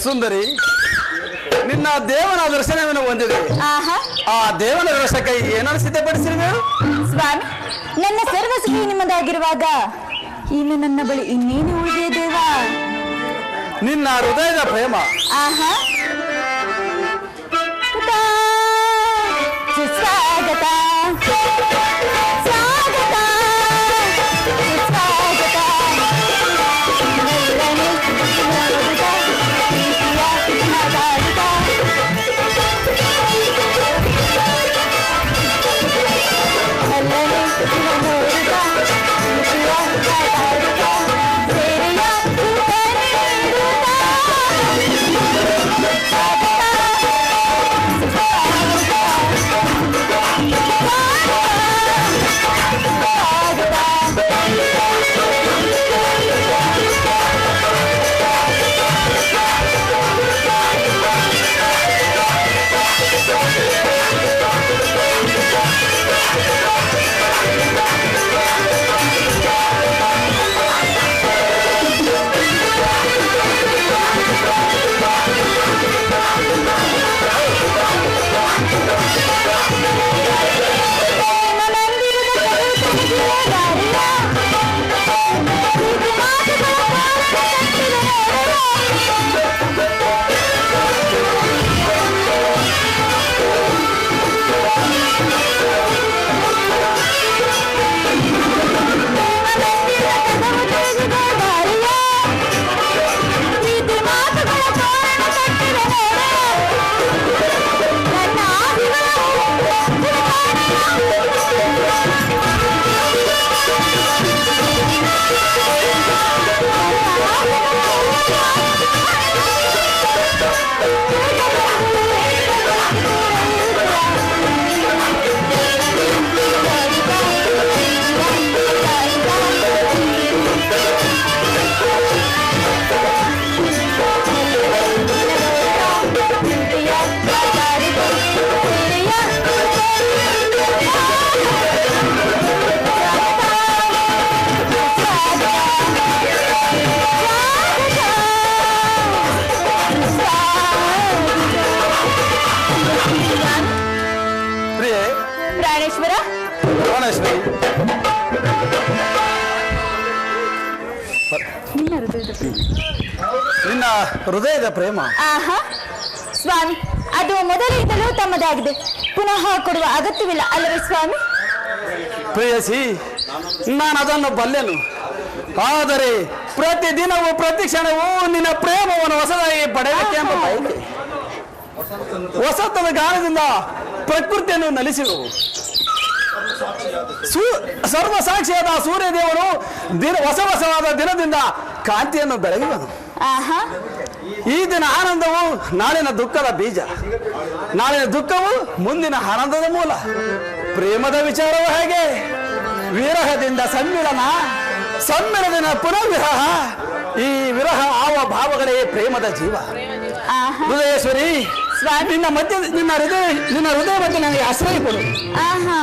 ಸುಂದರಿ, ನಿನ್ನ ದೇವನ ದರ್ಶನವನ್ನು ಹೊಂದಿದೆ. ಆಹಾ ಆ ದೇವನ ದರ್ಶನಕ್ಕೆ ಏನನ್ನು ಸಿದ್ಧಪಡಿಸಿರಿ ನೀವು? ಸ್ವಾಮಿ, ನನ್ನ ಸರ್ವಸುಖಿ ನಿಮ್ಮದಾಗಿರುವಾಗ ಇನ್ನು ನನ್ನ ಬಳಿ ಇನ್ನೇನು ಉಳಿದಿದೆ ದೇವ? ನಿನ್ನ ಹೃದಯದ ಪ್ರೇಮ. ಆಹಾ ಸುಸ್ವಾಗತ ಸ್ವಾಗತ ಸುಸ್ವಾಗತ ಮೆಲ್ಲನೆ ನಗುತ್ತ ಪ್ರೀತಿಯ ನಗಾಡುತ್ತ ಮೆಲ್ಲನೆ ನೋಡುತ್ತ ಪ್ರೀತಿಯ ನಗಾಡುತ್ತ ಸೇರೆಯ ಸುಖ ನೀಡುತ್ತಾ ಪ್ರಾಣೇಶ್ವರ, ನಿನ್ನ ಹೃದಯದ ಪ್ರೇಮ. ಆಹಾ ಸ್ವಾಮಿ, ಅದು ಮೊದಲಿಂದಲೂ ತಮ್ಮದಾಗಿದೆ, ಪುನಃ ಕೊಡುವ ಅಗತ್ಯವಿಲ್ಲ ಅಲ್ಲವೇ ಸ್ವಾಮಿ? ಪ್ರೇಯಸಿ, ನಾನು ಅದನ್ನು ಬಲ್ಲೆನು. ಆದರೆ ಪ್ರತಿದಿನವೂ ಪ್ರತಿ ಕ್ಷಣವೂ ನಿನ್ನ ಪ್ರೇಮವನ್ನು ಹೊಸದಾಗಿ ಪಡೆಯಬೇಕೆಂಬ ಬಯಕೆ. ವಸಂತದ ಗಾನದಿಂದ ಪ್ರಕೃತಿಯನ್ನು ನಲಿಸಿರುವು. ಸರ್ವ ಸಾಕ್ಷಿಯಾದ ಸೂರ್ಯದೇವರು ಹೊಸ ಹೊಸವಾದ ದಿನದಿಂದ ಕಾಂತಿಯನ್ನು ಬೆಳಗುವನು. ಆಹಾ, ಈ ದಿನ ಆನಂದವು ನಾಳಿನ ದುಃಖದ ಬೀಜ, ನಾಳಿನ ದುಃಖವು ಮುಂದಿನ ಆನಂದದ ಮೂಲ. ಪ್ರೇಮದ ವಿಚಾರವು ಹೇಗೆ? ವಿರಹದಿಂದ ಸಮ್ಮಿಳನ, ಸಮ್ಮಿಳನದಿಂದ ಪುನಃ ವಿರಹ. ಈ ವಿರಹ ಆವ ಭಾವಗಳೇ ಪ್ರೇಮದ ಜೀವ. ಆಹಾ, ಹೃದಯೇಶ್ವರಿ, ಸ್ವಾಮಿ. ನಿನ್ನ ಹೃದಯ ಮಧ್ಯೆ ನನಗೆ ಆಶ್ರಯ ಕೊಡು. ಆಹಾ,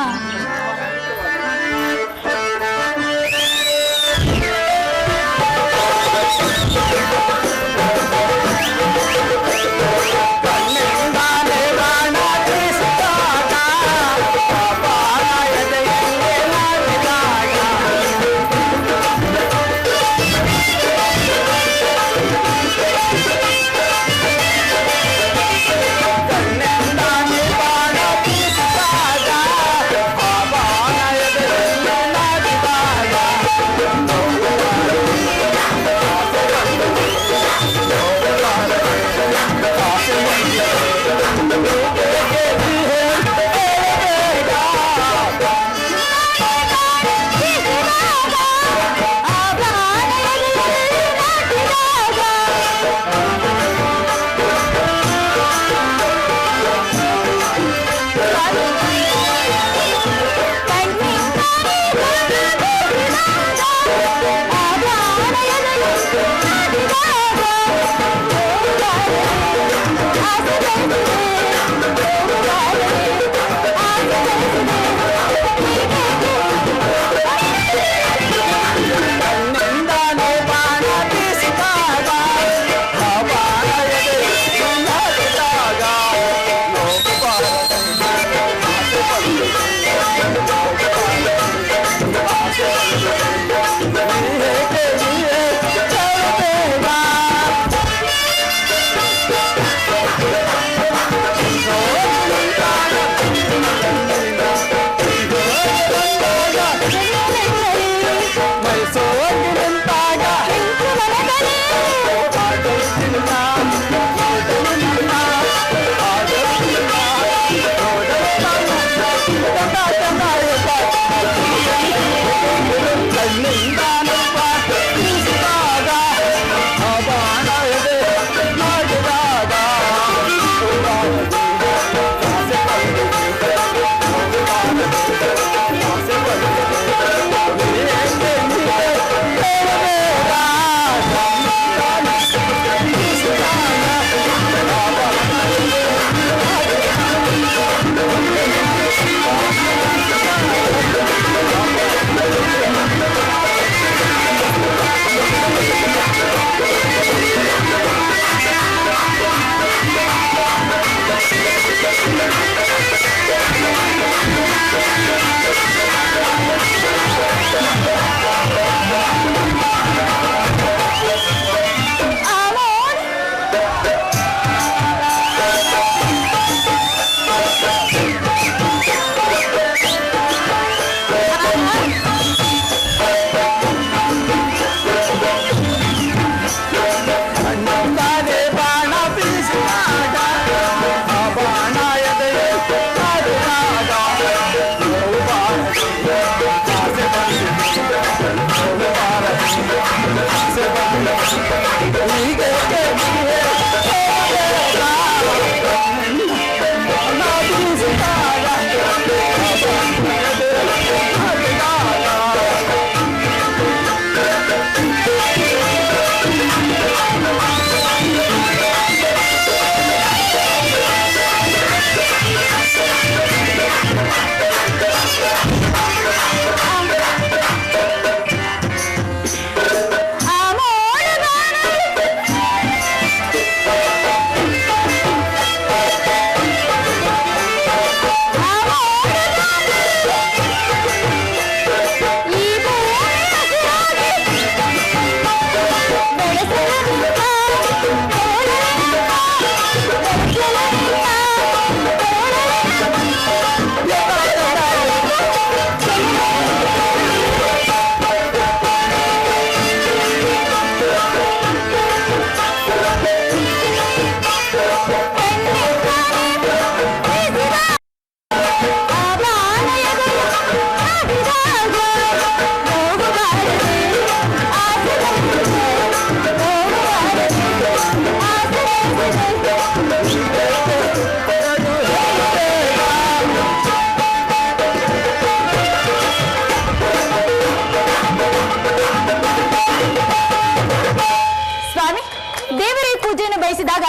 ದೇವರ ಈ ಪೂಜೆಯನ್ನು ಬಯಸಿದಾಗ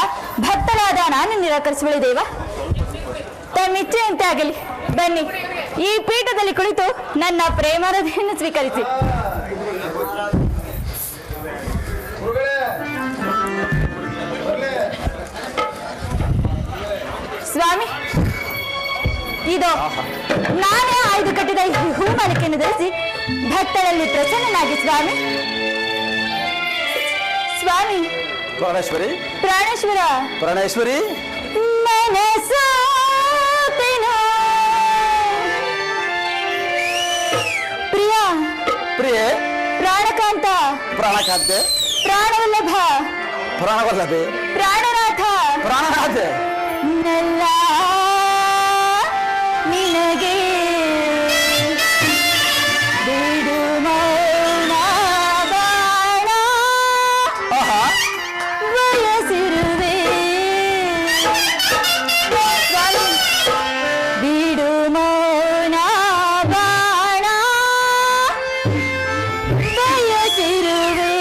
ಭಕ್ತರಾದ ನಾನು ನಿರಾಕರಿಸುವಳಿ ದೇವ. ತಮ್ಮ ಇಚ್ಛೆಯಂತೆ ಆಗಲಿ. ಬನ್ನಿ, ಈ ಪೀಠದಲ್ಲಿ ಕುಳಿತು ನನ್ನ ಪ್ರೇಮಾರಾಧನೆಯನ್ನು ಸ್ವೀಕರಿಸಿ. ಸ್ವಾಮಿ, ಇದು ನಾನೇ ಆಯ್ದು ಕಟ್ಟಿದ ಈ ಹೂಮಾಲಿಕೆಯನ್ನು ಧರಿಸಿ ಭಕ್ತರಲ್ಲಿ ಪ್ರಸನ್ನನಾಗಿ. ಸ್ವಾಮಿ ಸ್ವಾಮಿ ಪ್ರಾಣೇಶ್ವರಿ, ಪ್ರಾಣೇಶ್ವರ, ಪ್ರಾಣೇಶ್ವರಿ, ಮನಸಾತೆನೋ ಪ್ರಿಯ, ಪ್ರಿಯೆ, ಪ್ರಾಣಕಾಂತ, ಪ್ರಾಣಕಾಂತೆ, ಪ್ರಾಣವಲ್ಲಭ, ಪ್ರಾಣವಲ್ಲಭೆ, ಪ್ರಾಣನಾಥ, ಪ್ರಾಣನಾಥೆ, ನಲ್ಲ ನಿನಗೆ ಬಿಡು ಮೌನ ಬಾಣ ಬಯಸಿರುವೆ. ಬಿಡು ಮೌನ ಬಾಣ ಬಯಸಿರುವೆ.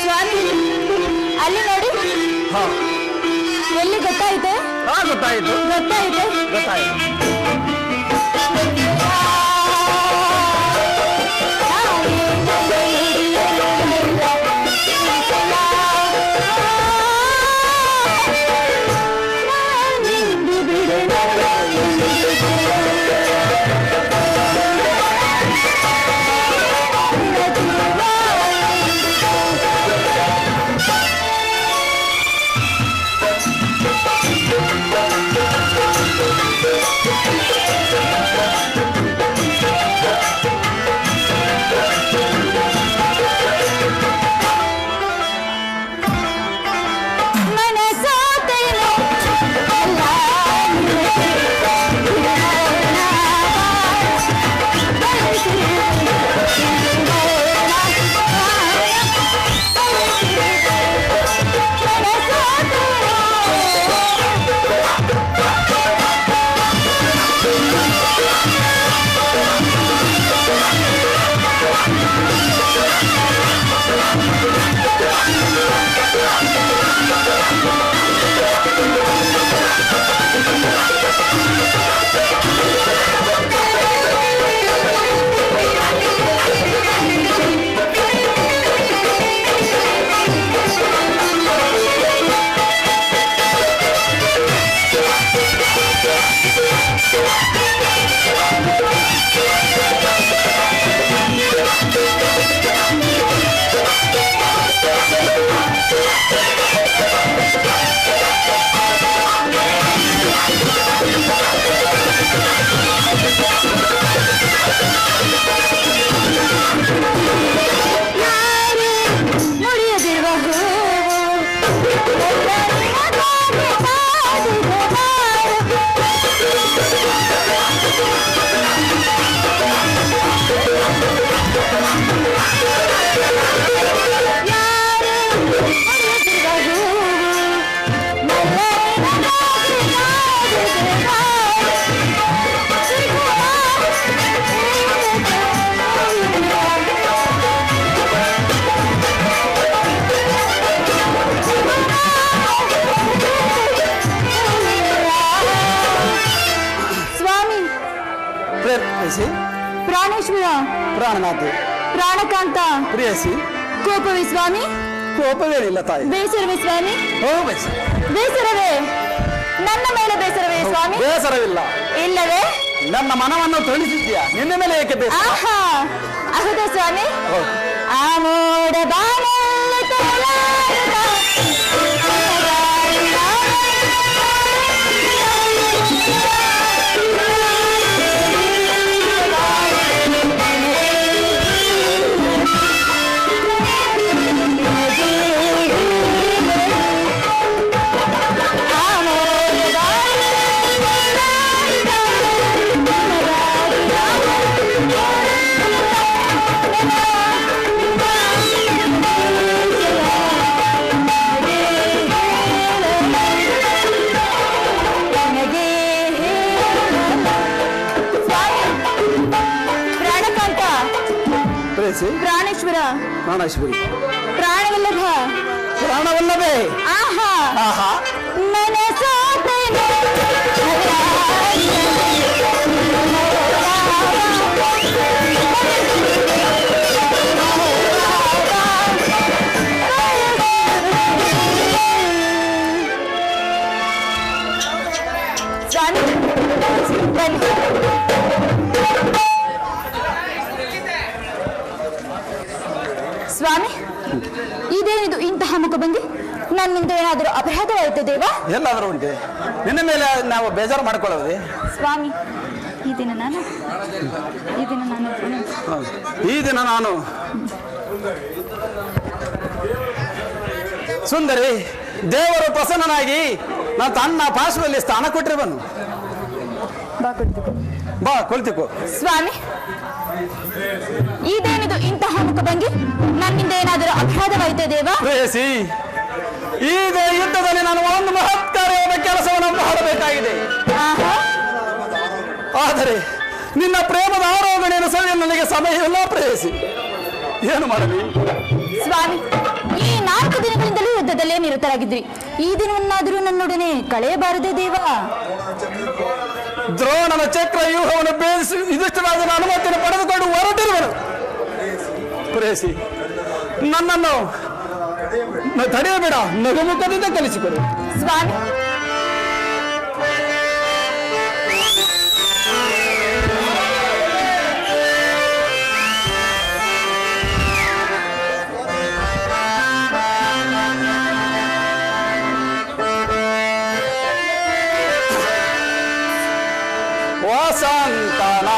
ಸ್ವಾಮಿ, ಅಲ್ಲಿ ನೋಡಿ. ಎಲ್ಲಿ ಗೊತ್ತಾಯ್ತು? ಗೊತ್ತಾಯ್ತು, ಗೊತ್ತಾಯ್ತು, ಗೊತ್ತಾಯ್ತು. ಪ್ರೇಯಸಿ, ಪ್ರಾಣೇಶ್ವರ, ಪ್ರಾಣನಾಥಿ, ಪ್ರಾಣಕಾಂತ, ಪ್ರೇಯಸಿ. ಕೋಪವೇ ಸ್ವಾಮಿ? ಕೋಪವೇನಿಲ್ಲ ತಾಯಿ. ಬೇಸರವೇ ಸ್ವಾಮಿ? ಬೇಸರವೇ? ನನ್ನ ಮೇಲೆ ಬೇಸರವೇ ಸ್ವಾಮಿ? ಬೇಸರವಿಲ್ಲ. ಇಲ್ಲವೇ? ನನ್ನ ಮನವನ್ನು ತಣಿಸಿದ್ಯಾ, ನಿನ್ನ ಮೇಲೆ ಏಕೆ ಬೇಸರ? ಆಹಾ, ಹೌದಾ ಸ್ವಾಮಿ? ಆಮೋಡ ಬಾಣಲ್ಲಿ ತೇಲಾಡುತ್ತ ಪ್ರಾಣೇಶ್ವರ, ಪ್ರಾಣೇಶ್ವರಿ, ಪ್ರಾಣವಲ್ಲಭ, ಪ್ರಾಣವಲ್ಲವೇ? ಆಹಾ ಆಹಾ, ಮನಸಾತೆನೆ ಸ್ವಾಮಿ ಬನ್ನಿ. ಸ್ವಾಮಿ, ಇದೇನಿದು ಇಂತಹ ಮುಖಭಂಗಿ? ನನ್ನಿಂದ ಏನಾದರೂ ಅಪರಾಧವಾಯಿತು ದೇವ? ಎಲ್ಲಾದರೂ ಉಂಟೆ? ನಿನ್ನ ಮೇಲೆ ನಾವು ಬೇಜಾರು ಮಾಡ್ಕೊಳ್ಳೋದೇ? ಸ್ವಾಮಿ, ಈ ದಿನ ನಾನು ಸುಂದರಿ, ದೇವರು ಪ್ರಸನ್ನನಾಗಿ ನಾನು ತನ್ನ ಪಾರ್ಶ್ವದಲ್ಲಿ ಸ್ಥಾನ ಕೊಟ್ಟಿರುವನು. ಬಾ ಕುಳಿತುಕೋ. ಸ್ವಾಮಿ, ಇದೇನಿದು ಇಂತಹ ಮುಖಭಂಗಿ? ನನ್ನಿಂದ ಏನಾದರೂ ಅಪರಾಧವಾಯಿತು ದೇವ? ಪ್ರೇಯಸಿ, ಈಗ ಯುದ್ಧದಲ್ಲಿ ನಾನು ಒಂದು ಮಹತ್ಕಾರ್ಯವಾದ ಕೆಲಸವನ್ನು ಮಾಡಬೇಕಾಗಿದೆ. ಆದರೆ ನಿನ್ನ ಪ್ರೇಮದ ಆರೋಗಣೆಯನ್ನು ಸವಿಯಲು ನನಗೆ ಸಮಯವಿಲ್ಲ ಪ್ರೇಯಸಿ. ಏನು ಮಾಡಲಿ ಸ್ವಾಮಿ? ಈ 4 ದಿನಗಳಿಂದಲೂ ಯುದ್ಧದಲ್ಲೇ ನಿರತರಾಗಿದ್ರಿ. ಈ ದಿನವನ್ನಾದರೂ ನನ್ನೊಡನೆ ಕಳೆಯಬಾರದೆ ದೇವ? ದ್ರೋಣನ ಚಕ್ರ ವ್ಯೂಹವನ್ನು ಭೇದಿಸಿ ಯುಧಿಷ್ಠಿರನ ಅನುಮತಿಯನ್ನು ಪಡೆದುಕೊಂಡು ಹೊರಟಿರುವನು. ಪ್ರೇಯಸಿ, ನನ್ನನ್ನು ತಡೆಯಬೇಡ, ನಗುಮುಖದಿಂದ ಕಲಿಸಿಕೊಡು. ಸ್ವಾಮಿ,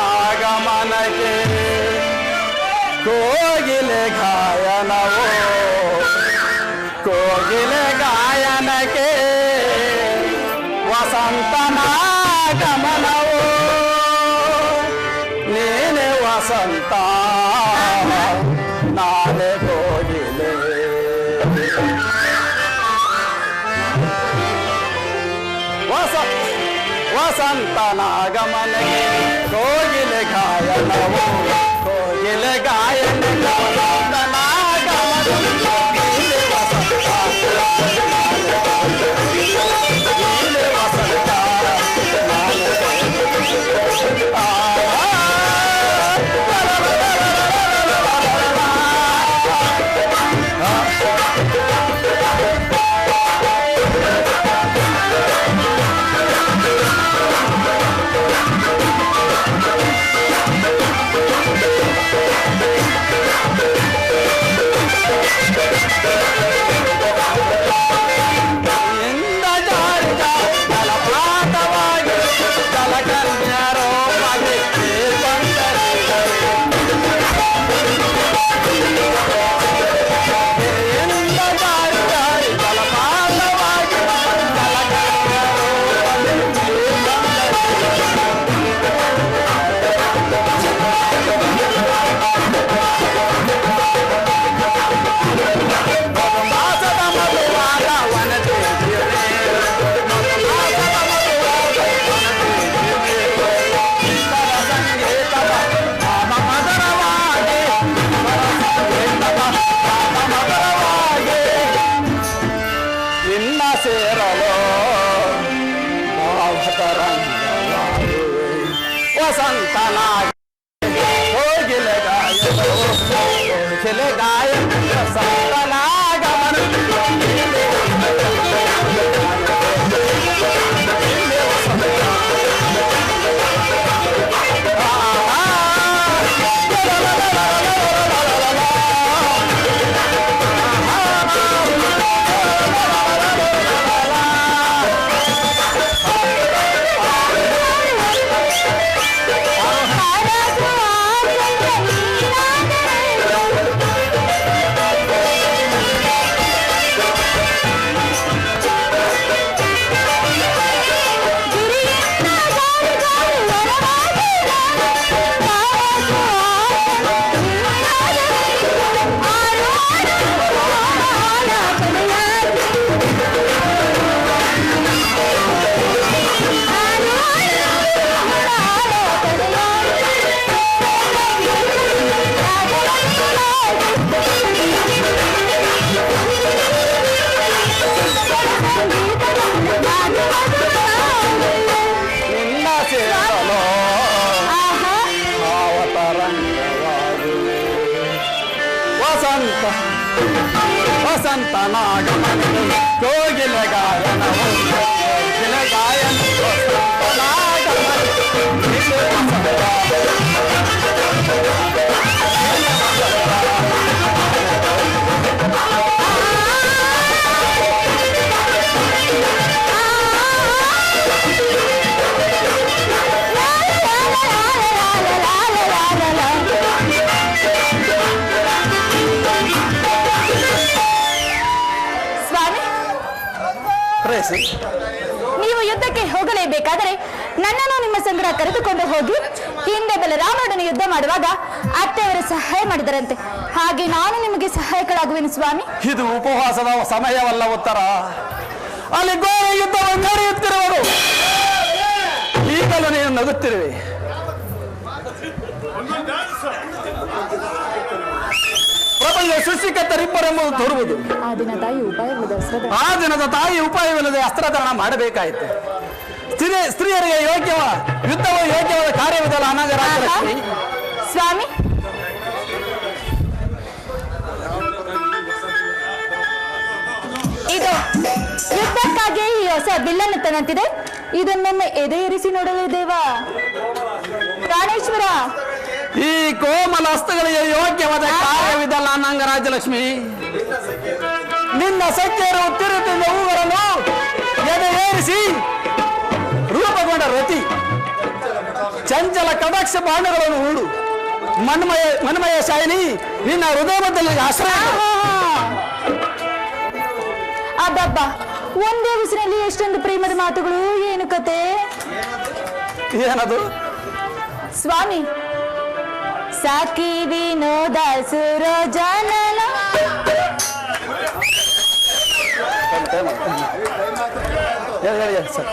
ವಸಂತನಾಗಮನಕ್ಕೆ ಕೋಗಿಲೆ ಗಾಯನವೋ, ಕೋಗಿಲೆ ಗಾಯನಕ್ಕೆ ವಸಂತನಾಗಮನವೋ, ನೀನೆ ವಸಂತ ನಾನೇ ಕೋಗಿಲೆ. ವಸಂತನಾಗಮನಕ್ಕೆ ಕೋಗಿಲೆ ಗಾಯನವೋ, ಕೋಗಿಲೆ ಗಾಯನ ವಸಂತ ನಾಗಮನ ಕೋಗಿಲ ಗಾಯನ ಕೋಗಿಲ ಗಾಯನ ನೀವು ಯುದ್ಧಕ್ಕೆ ಹೋಗಲೇಬೇಕಾದರೆ ನನ್ನನ್ನು ನಿಮ್ಮ ಸಂಗಡ ಕರೆದುಕೊಂಡು ಹೋಗಿ ಹಿಂದೆ ಬಲರಾಮನೊಡನೆ ಯುದ್ಧ ಮಾಡುವಾಗ ಅತ್ತೆಯವರು ಸಹಾಯ ಮಾಡಿದರಂತೆ. ಹಾಗೆ ನಾನು ನಿಮಗೆ ಸಹಾಯಕಳಾಗುವೆನು ಸ್ವಾಮಿ. ಇದು ಉಪವಾಸದ ಸಮಯವಲ್ಲ ಉತ್ತರ. ಅಲ್ಲಿ ಘೋರ ಯುದ್ಧವನ್ನು ನಡೆಯುತ್ತಿರುವರು. ಈಗಲೂ ನೀನು ನಗುತ್ತಿರುವೆ. ಪ್ರಪಂಚ ಸೃಷ್ಟಿಕರ್ತರಿಬ್ಬರೆಂಬುದು ತೋರುವುದು. ಆ ದಿನದ ತಾಯಿ ಉಪಾಯವಿಲ್ಲದೆ ಅಸ್ತ್ರಧಾರಣ ಮಾಡಬೇಕಾಯಿತು. ಸ್ತ್ರೀಯರಿಗೆ ಯುದ್ಧವು ಯೋಗ್ಯವಾದ ಕಾರ್ಯವಿದಲ್ಲ ಅನಗರ ಸ್ವಾಮಿ. ಇದು ಯುದ್ಧಕ್ಕಾಗಿ ಈ ಹೊಸ ಬಿಲ್ಲನ್ನು ತನ್ನಂತಿದೆ. ಇದನ್ನೊಮ್ಮೆ ಎದೆ ಇರಿಸಿ ನೋಡಲೇ ದೇವಾ ಪ್ರಾಣೇಶ್ವರ. ಈ ಕೋಮಲ ಹಸ್ತಗಳಿಗೆ ಯೋಗ್ಯವಾದ ಕಾರ್ಯವಿದಲ್ಲ ಅನ್ನಂಗ ರಾಜಲಕ್ಷ್ಮಿ. ನಿನ್ನ ಸಖ್ಯರು ತಿರುತ್ತಿದ್ದ ಹೂಗಳನ್ನು ಎದೆ ಏರಿಸಿ ರೂಪಗೊಂಡ ರತಿ ಚಂಚಲ ಕಟಾಕ್ಷ ಬಾಣಗಳನ್ನು ಹೂಡು. ಮನ್ಮಯ ಶಾಯಿನಿ ನಿನ್ನ ಹೃದಯದಲ್ಲಿ ಆಶ್ರಯ. ಅಬ್ಬಬ್ಬ, ಒಂದೇ ಉಸಿರಲ್ಲಿ ಎಷ್ಟೊಂದು ಪ್ರೇಮದ ಮಾತುಗಳು. ಏನು ಕತೆ? ಏನದು ಸ್ವಾಮಿ? ಸಾಕಿ ವಿನೋದ ಸುರಜನನ ಹೇಳಿ ಸರ್.